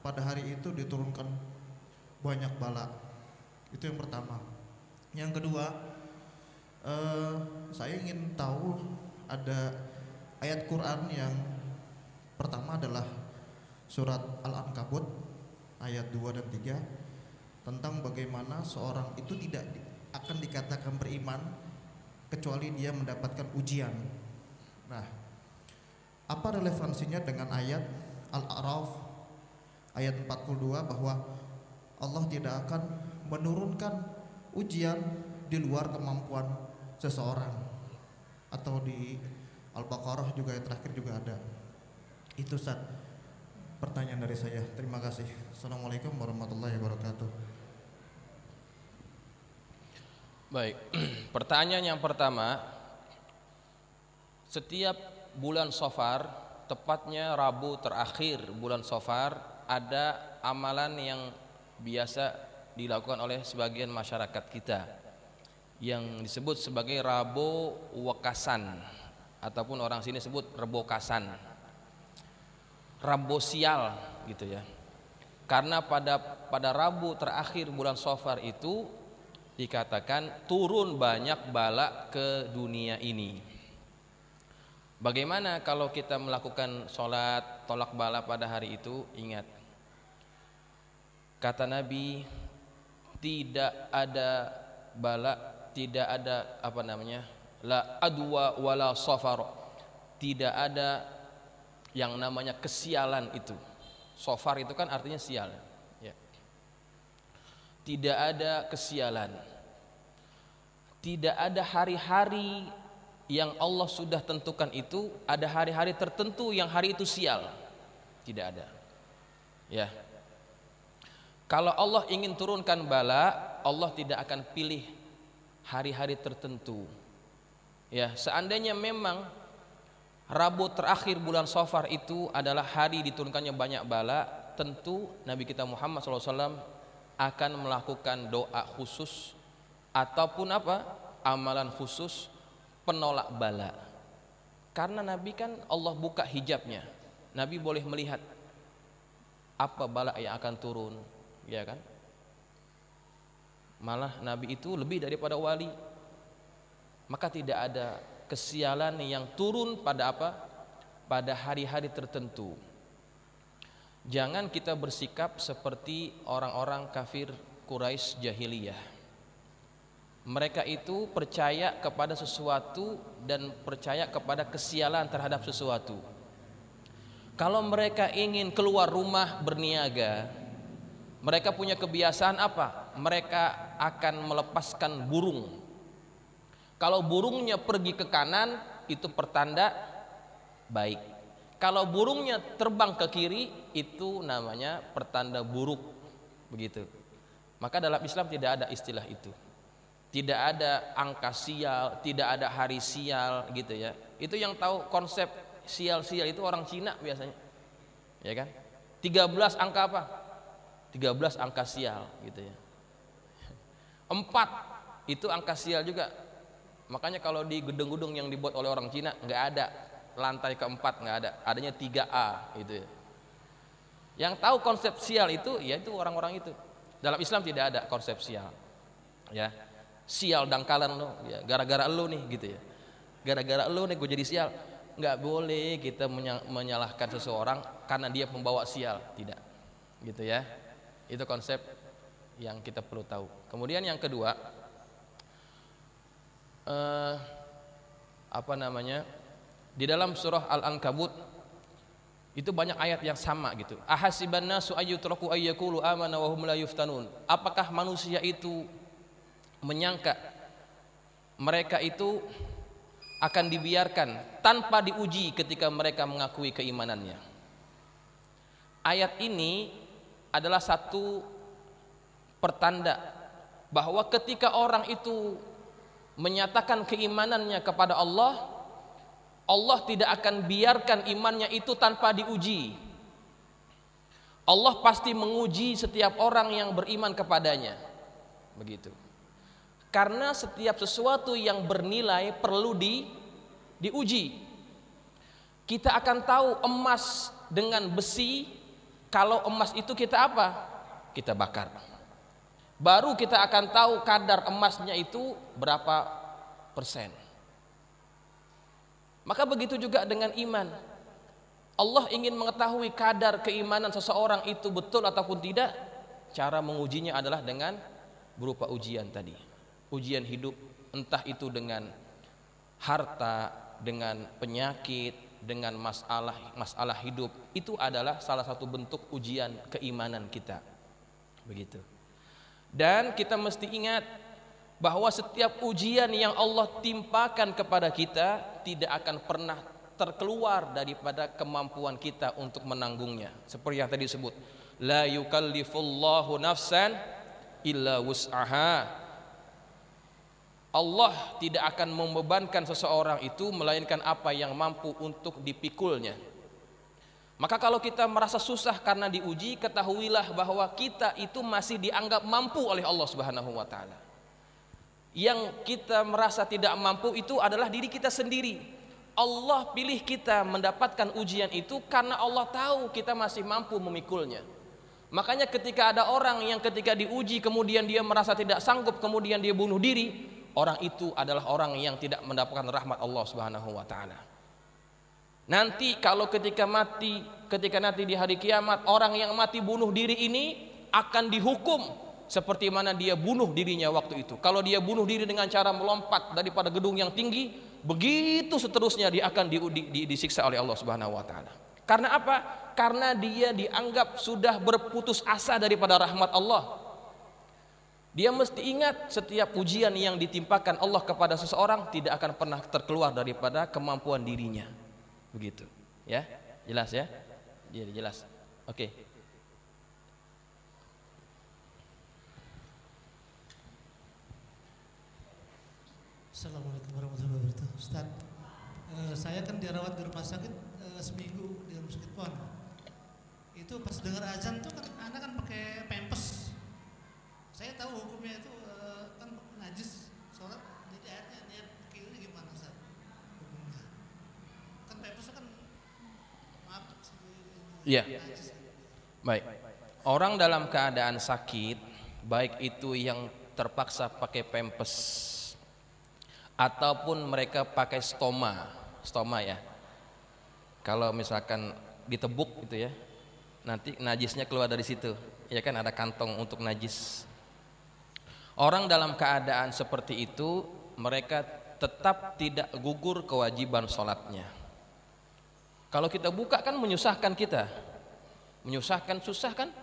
pada hari itu diturunkan banyak bala? Itu yang pertama. Yang kedua, saya ingin tahu, ada ayat Quran yang pertama adalah surat Al-Ankabut ayat 2 dan 3 tentang bagaimana seorang itu tidak akan dikatakan beriman kecuali dia mendapatkan ujian. Nah, apa relevansinya dengan ayat Al-A'raf ayat 42 bahwa Allah tidak akan menurunkan ujian di luar kemampuan seseorang? Atau di Al-Baqarah juga yang terakhir juga ada. Itu Ustaz, pertanyaan dari saya. Terima kasih. Assalamualaikum warahmatullahi wabarakatuh. Baik, pertanyaan yang pertama, setiap bulan Safar, tepatnya Rabu terakhir bulan Safar, ada amalan yang biasa dilakukan oleh sebagian masyarakat kita yang disebut sebagai rabo wekasan, ataupun orang sini sebut rebokasan, rabo sial gitu ya. Karena pada Rabu terakhir bulan Safar itu dikatakan turun banyak bala ke dunia ini. Bagaimana kalau kita melakukan sholat tolak bala pada hari itu? Ingat, kata Nabi, tidak ada bala, tidak ada la adwa wala safar, tidak ada yang namanya kesialan itu. Safar itu kan artinya sial ya. Tidak ada kesialan, tidak ada hari-hari yang Allah sudah tentukan itu ada hari-hari tertentu yang hari itu sial, tidak ada ya. Kalau Allah ingin turunkan bala, Allah tidak akan pilih hari-hari tertentu ya. Seandainya memang Rabu terakhir bulan Safar itu adalah hari diturunkannya banyak bala, tentu Nabi kita Muhammad SAW akan melakukan doa khusus ataupun amalan khusus penolak bala. Karena Nabi kan Allah buka hijabnya, Nabi boleh melihat apa bala yang akan turun, ya kan? Malah Nabi itu lebih daripada wali, maka tidak ada kesialan yang turun pada pada hari-hari tertentu. Jangan kita bersikap seperti orang-orang kafir Quraisy jahiliyah. Mereka itu percaya kepada sesuatu dan percaya kepada kesialan terhadap sesuatu. Kalau mereka ingin keluar rumah berniaga, mereka punya kebiasaan apa? Mereka akan melepaskan burung. Kalau burungnya pergi ke kanan, itu pertanda baik. Kalau burungnya terbang ke kiri, itu namanya pertanda buruk. Begitu. Maka dalam Islam tidak ada istilah itu. Tidak ada angka sial, tidak ada hari sial gitu ya. Itu yang tahu konsep sial-sial itu orang Cina biasanya. Ya kan? 13 angka apa? 13 angka sial gitu ya. 4 itu angka sial juga. Makanya kalau di gedung-gedung yang dibuat oleh orang Cina nggak ada lantai keempat, nggak ada, adanya 3A gitu ya. Yang tahu konsep sial itu ya itu orang-orang itu. Dalam Islam tidak ada konsep sial. Ya. Sial dangkalan lo, ya, gara-gara lo nih gitu ya. Gara-gara lo nih gue jadi sial. Nggak boleh kita menyalahkan seseorang karena dia pembawa sial, tidak. Gitu ya. Itu konsep yang kita perlu tahu. Kemudian yang kedua, di dalam surah Al-Ankabut itu banyak ayat yang sama gitu. Ahasiban nasu ayyutraku ayyaqulu amana wa hum la yuftanun. Apakah manusia itu menyangka mereka itu akan dibiarkan tanpa diuji ketika mereka mengakui keimanannya? Ayat ini adalah satu pertanda bahwa ketika orang itu menyatakan keimanannya kepada Allah, Allah tidak akan biarkan imannya itu tanpa diuji. Allah pasti menguji setiap orang yang beriman kepadanya. Begitu. Karena setiap sesuatu yang bernilai perlu diuji. Kita akan tahu emas dengan besi kalau emas itu kita apa? Kita bakar. Baru kita akan tahu kadar emasnya itu berapa persen. Maka begitu juga dengan iman. Allah ingin mengetahui kadar keimanan seseorang itu betul ataupun tidak. Cara mengujinya adalah dengan berupa ujian tadi. Ujian hidup, entah itu dengan harta, dengan penyakit, dengan masalah hidup. Itu adalah salah satu bentuk ujian keimanan kita. Begitu. Dan kita mesti ingat bahwa setiap ujian yang Allah timpakan kepada kita tidak akan pernah terkeluar daripada kemampuan kita untuk menanggungnya. Seperti yang tadi disebut, la yukallifullahu nafsan illa wus'aha. Allah tidak akan membebankan seseorang itu melainkan apa yang mampu untuk dipikulnya. Maka kalau kita merasa susah karena diuji, ketahuilah bahwa kita itu masih dianggap mampu oleh Allah Subhanahu wa taala. Yang kita merasa tidak mampu itu adalah diri kita sendiri. Allah pilih kita mendapatkan ujian itu karena Allah tahu kita masih mampu memikulnya. Makanya ketika ada orang yang ketika diuji kemudian dia merasa tidak sanggup, kemudian dia bunuh diri, orang itu adalah orang yang tidak mendapatkan rahmat Allah Subhanahu wa taala. Nanti kalau ketika nanti di hari kiamat, orang yang mati bunuh diri ini akan dihukum seperti mana dia bunuh dirinya waktu itu. Kalau dia bunuh diri dengan cara melompat daripada gedung yang tinggi, begitu seterusnya dia akan disiksa oleh Allah Subhanahu wa taala. Karena apa? Karena dia dianggap sudah berputus asa daripada rahmat Allah. Dia mesti ingat setiap ujian yang ditimpakan Allah kepada seseorang tidak akan pernah terkeluar daripada kemampuan dirinya. Begitu, ya, jelas ya, jelas. Oke. Assalamualaikum warahmatullahi wabarakatuh. Ustaz, saya kan dirawat di rumah sakit seminggu di rumah sakit PON. Itu pas dengar azan tuh kan anak kan pakai pampers. Saya tahu hukumnya itu kan najis sholat, jadi akhirnya niat kiri gimana Ustaz? Hukumnya kan pampers kan maaf. Iya. Baik. Orang dalam keadaan sakit, baik itu yang terpaksa pakai pampers ataupun mereka pakai stoma ya. Kalau misalkan ditebuk gitu ya, nanti najisnya keluar dari situ. Ya kan ada kantong untuk najis. Orang dalam keadaan seperti itu, mereka tetap tidak gugur kewajiban sholatnya. Kalau kita buka kan menyusahkan kita, susah kan?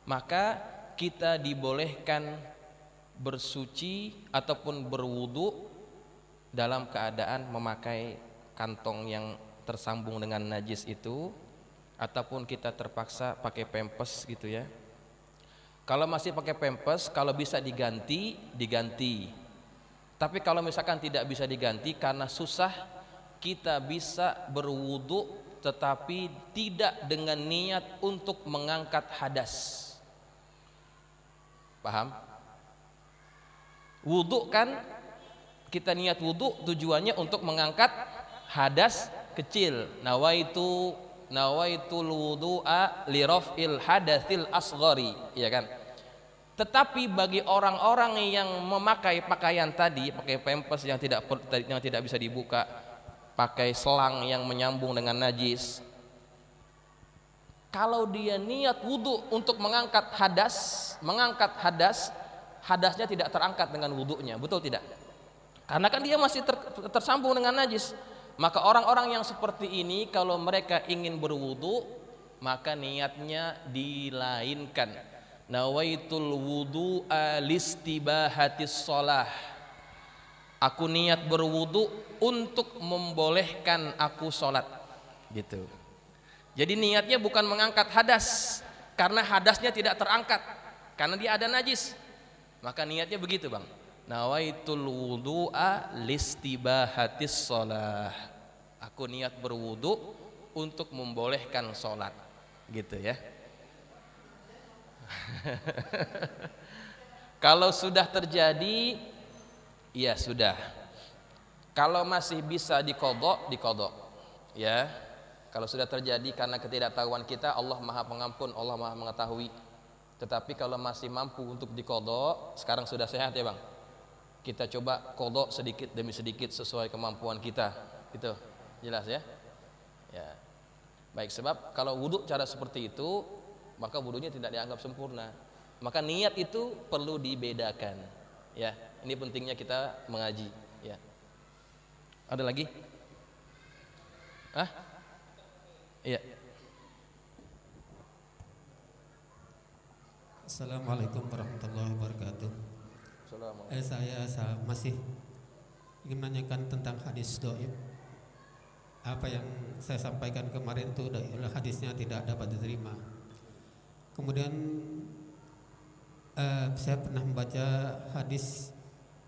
Maka kita dibolehkan bersuci ataupun berwudu dalam keadaan memakai kantong yang tersambung dengan najis itu, ataupun kita terpaksa pakai pampers gitu ya. Kalau masih pakai pampers, kalau bisa diganti. Tapi kalau misalkan tidak bisa diganti karena susah, kita bisa berwudu tetapi tidak dengan niat untuk mengangkat hadas. Paham? Wudu kan kita niat wudu tujuannya untuk mengangkat hadas kecil. Nawaitul wudu'a li raf'il hadatsil asghari, ya kan? Tetapi bagi orang-orang yang memakai pakaian tadi, pakai pampers yang tidak bisa dibuka, pakai selang yang menyambung dengan najis, kalau dia niat wudu untuk mengangkat hadas, hadasnya tidak terangkat dengan wudunya, betul tidak? Karena kan dia masih tersambung dengan najis. Maka orang-orang yang seperti ini kalau mereka ingin berwudu, maka niatnya dilainkan. Nawaitul wudu'a listibahatis shalah. Aku niat berwudu untuk membolehkan aku sholat, gitu. Jadi niatnya bukan mengangkat hadas, karena hadasnya tidak terangkat, karena dia ada najis. Maka niatnya begitu, Bang. Nawaitul wudu'a listibahatis shalah. Aku niat berwudu untuk membolehkan sholat, gitu ya. Kalau sudah terjadi, ya sudah. Kalau masih bisa diqadha, ya. Kalau sudah terjadi karena ketidaktahuan kita, Allah Maha Pengampun, Allah Maha Mengetahui. Tetapi kalau masih mampu untuk diqadha, sekarang sudah sehat ya, Bang. Kita coba qadha sedikit demi sedikit sesuai kemampuan kita, gitu. Jelas ya? Ya. Baik, sebab kalau wudu cara seperti itu, maka wudunya tidak dianggap sempurna. Maka niat itu perlu dibedakan. Ya, ini pentingnya kita mengaji, ya. Ada lagi? Iya. Assalamualaikum warahmatullahi wabarakatuh. Saya masih ingin menanyakan tentang hadis dhaif. Apa yang saya sampaikan kemarin itu adalah hadisnya tidak dapat diterima. Kemudian saya pernah membaca hadis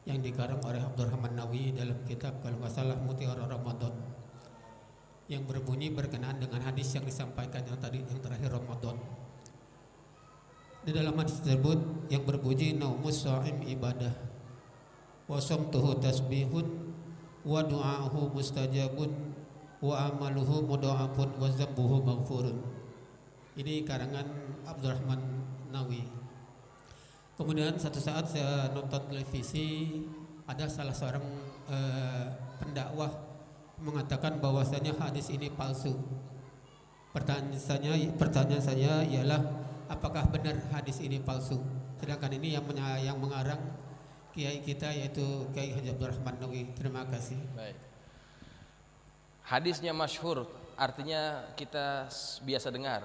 yang dikarang oleh Abdurrahman Nawawi dalam kitab kalau nggak salah Mutiara Ramadan, yang berbunyi berkenaan dengan hadis yang disampaikan yang tadi yang terakhir Ramadan. Di dalam hadis tersebut yang berbunyi naumus shaim ibadah wa shamtuhu tasbihun wa du'ahu mustajabun wa amaluhu mudha'afun wa dzambuhu maghfurun. Ini karangan Abdurrahman Nawawi. Kemudian satu saat saya nonton televisi, ada salah seorang pendakwah mengatakan bahwasanya hadis ini palsu. Pertanyaan saya ialah apakah benar hadis ini palsu? Sedangkan ini yang mengarang kiai kita yaitu Kiai Haji Abdurrahman Nawawi. Terima kasih. Baik. Hadisnya masyhur, artinya kita biasa dengar.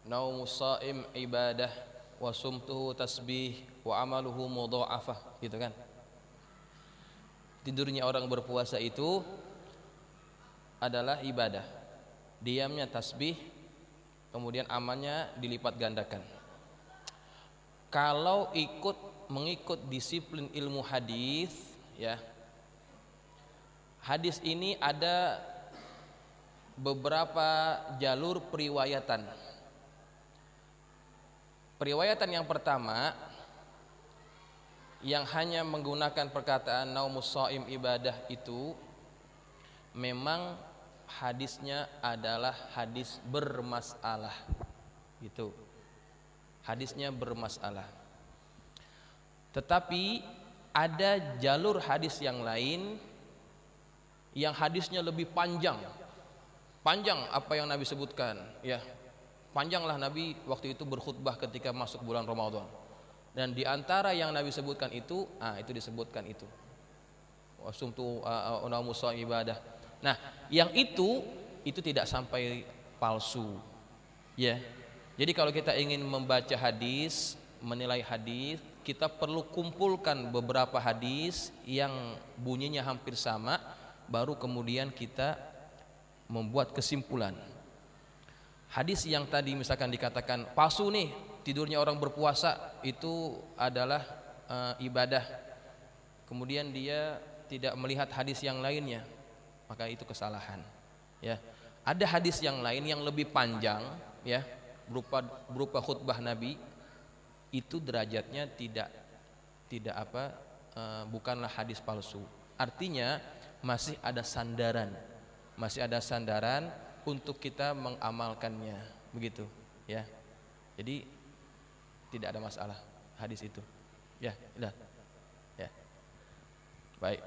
Naumus shaim ibadah wa sumtuhu tasbih wa amaluhu mudha'afah, gitu kan. Tidurnya orang berpuasa itu adalah ibadah, diamnya tasbih, kemudian amalnya dilipat gandakan. Kalau mengikut disiplin ilmu hadis, ya, hadis ini ada beberapa jalur periwayatan. Periwayatan yang pertama yang hanya menggunakan perkataan naumus shaim ibadah itu memang hadisnya adalah hadis bermasalah, gitu. Hadisnya bermasalah. Tetapi ada jalur hadis yang lain yang hadisnya lebih panjang. Panjang apa yang Nabi sebutkan, ya. Panjanglah Nabi waktu itu berkhutbah ketika masuk bulan Ramadan. Dan di antara yang Nabi sebutkan itu disebutkan itu. Wasumtu naumus shaim ibadah. Nah, yang itu tidak sampai palsu, ya. Jadi kalau kita ingin membaca hadis, menilai hadis, kita perlu kumpulkan beberapa hadis yang bunyinya hampir sama, baru kemudian kita membuat kesimpulan. Hadis yang tadi misalkan dikatakan palsu nih, tidurnya orang berpuasa itu adalah ibadah. Kemudian dia tidak melihat hadis yang lainnya, maka itu kesalahan, ya. Ada hadis yang lain yang lebih panjang, ya, berupa khutbah Nabi, itu derajatnya bukanlah hadis palsu. Artinya masih ada sandaran untuk kita mengamalkannya, begitu, ya. Jadi tidak ada masalah hadis itu, ya, udah, ya. Baik,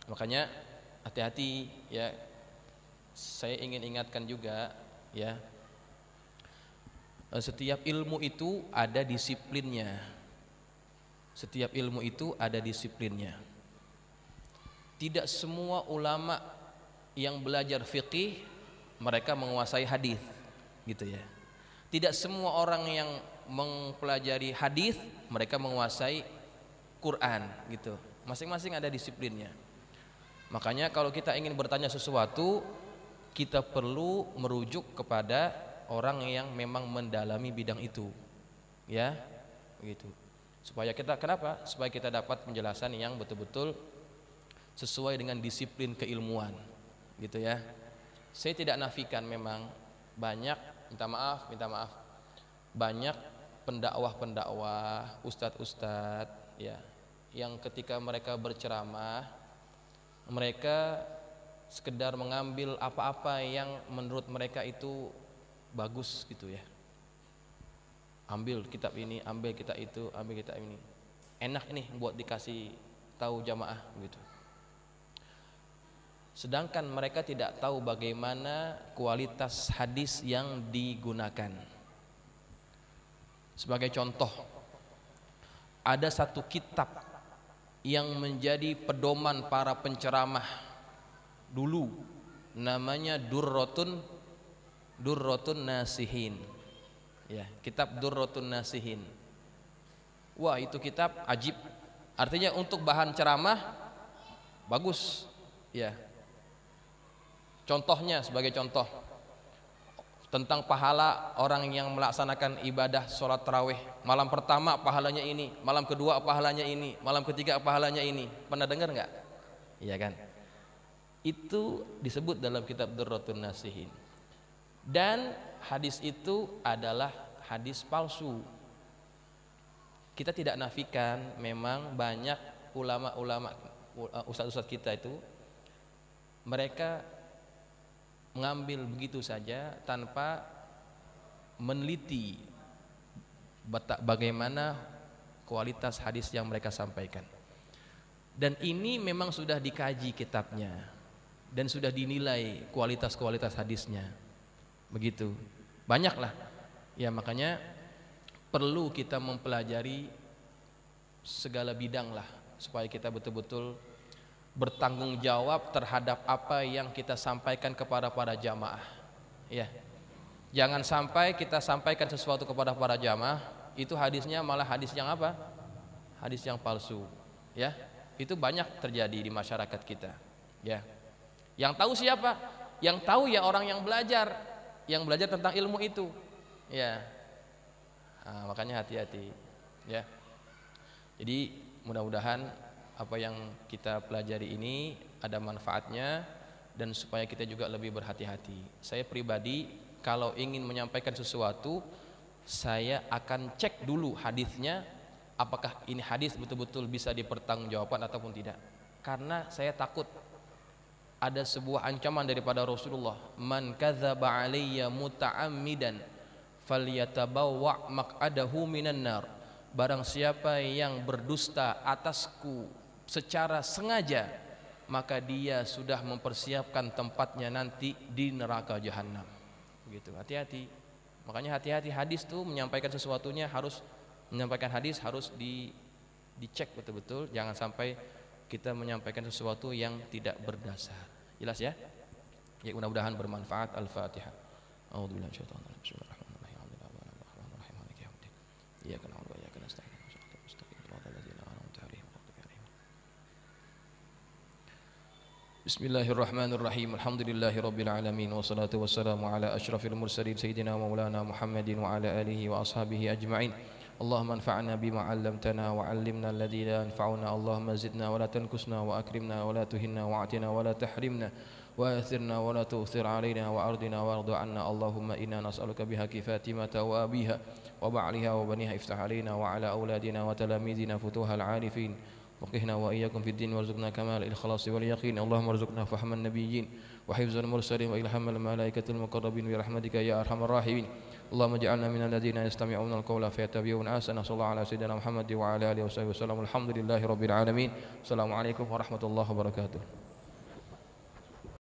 makanya hati-hati, ya. Saya ingin ingatkan juga, ya, setiap ilmu itu ada disiplinnya. Setiap ilmu itu ada disiplinnya. Tidak semua ulama yang belajar fiqih mereka menguasai hadis, gitu ya. Tidak semua orang yang mempelajari hadis mereka menguasai Quran, gitu. Masing-masing ada disiplinnya. Makanya kalau kita ingin bertanya sesuatu, kita perlu merujuk kepada orang yang memang mendalami bidang itu, ya, begitu. Supaya kita dapat penjelasan yang betul-betul sesuai dengan disiplin keilmuan, gitu ya. Saya tidak nafikan memang banyak, minta maaf, banyak pendakwah, ustadz, ya, yang ketika mereka berceramah, mereka sekedar mengambil apa-apa yang menurut mereka itu bagus, gitu ya. Ambil kitab ini, ambil kitab itu, ambil kitab ini. Enak nih buat dikasih tahu jamaah, gitu. Sedangkan mereka tidak tahu bagaimana kualitas hadis yang digunakan. Sebagai contoh, ada satu kitab yang menjadi pedoman para penceramah dulu, namanya Durratun Nasihin, ya, kitab Durratun Nasihin. Wah, itu kitab ajib. Artinya untuk bahan ceramah bagus, ya. Contohnya, sebagai contoh tentang pahala orang yang melaksanakan ibadah sholat tarawih. Malam pertama pahalanya ini, malam kedua pahalanya ini, malam ketiga pahalanya ini. Pernah dengar nggak? Iya kan? Itu disebut dalam kitab Durratun Nasihin. Dan hadis itu adalah hadis palsu. Kita tidak nafikan, memang banyak ulama-ulama, ustaz-ustaz kita itu mereka mengambil begitu saja tanpa meneliti bagaimana kualitas hadis yang mereka sampaikan. Dan ini memang sudah dikaji kitabnya dan sudah dinilai kualitas-kualitas hadisnya. Begitu. Banyaklah. Ya, makanya perlu kita mempelajari segala bidang lah supaya kita betul-betul bertanggung jawab terhadap apa yang kita sampaikan kepada para jamaah. Ya. Jangan sampai kita sampaikan sesuatu kepada para jamaah, itu hadisnya malah hadis yang apa? Hadis yang palsu. Ya. Itu banyak terjadi di masyarakat kita. Ya. Yang tahu siapa? Yang tahu ya orang yang belajar tentang ilmu itu. Ya. Nah, makanya hati-hati. Ya. Jadi mudah-mudahan apa yang kita pelajari ini ada manfaatnya dan supaya kita juga lebih berhati-hati. Saya pribadi kalau ingin menyampaikan sesuatu, saya akan cek dulu hadisnya, apakah ini hadis betul-betul bisa dipertanggungjawabkan ataupun tidak. Karena saya takut ada sebuah ancaman daripada Rasulullah, man kadzaba alayya muta'ammidan falyatabawwa maq'adahu minan nar. Barang siapa yang berdusta atasku secara sengaja, maka dia sudah mempersiapkan tempatnya nanti di neraka jahanam. Begitu. Hati-hati. Makanya hati-hati, hadis tuh menyampaikan sesuatunya harus menyampaikan hadis harus dicek betul-betul, jangan sampai kita menyampaikan sesuatu yang tidak berdasar. Jelas ya? Ya, mudah-mudahan bermanfaat. Al-Fatihah. A'udzubillahi minasyaitonir rajim. Bismillahirrahmanirrahim. Alhamdulillahirabbil alamin. Iyyaka na'budu wa iyyaka nasta'in. Bismillahirrahmanirrahim. Alhamdulillahirabbil alamin wassalatu wassalamu ala asyrafil mursalin sayyidina wa maulana Muhammadin wa ala alihi wa ashabihi ajma'in. Allahumma anfa'na bima 'allamtana wa 'allimna alladhi la yanfa'una. Allahumma zidna wa la tanqusna wa akrimna wa la tuhinna wa atina wa la tahrimna wa athirna wa la tu'thir 'alaina wa ardina warda 'anna. Allahumma inna nas'aluka bihaqi Fatimata wa abiha wa ba'liha wa baniha iftah 'alaina wa 'ala auladina wa talamidina futuhal 'arifin. وقنا وإياكم في الدين وارزقنا كمال الإخلاص واليقين. اللهم ارزقنا فهم النبيين وحفظ المرسلين وإلهام الملائكة المقربين برحمتك يا أرحم الراحمين. اللهم اجعلنا من الذين يستمعون القول فيتبعون أحسنه. صلى الله على سيدنا محمد وعلى آله وصحبه وسلم. الحمد لله رب العالمين. السلام عليكم ورحمة الله وبركاته.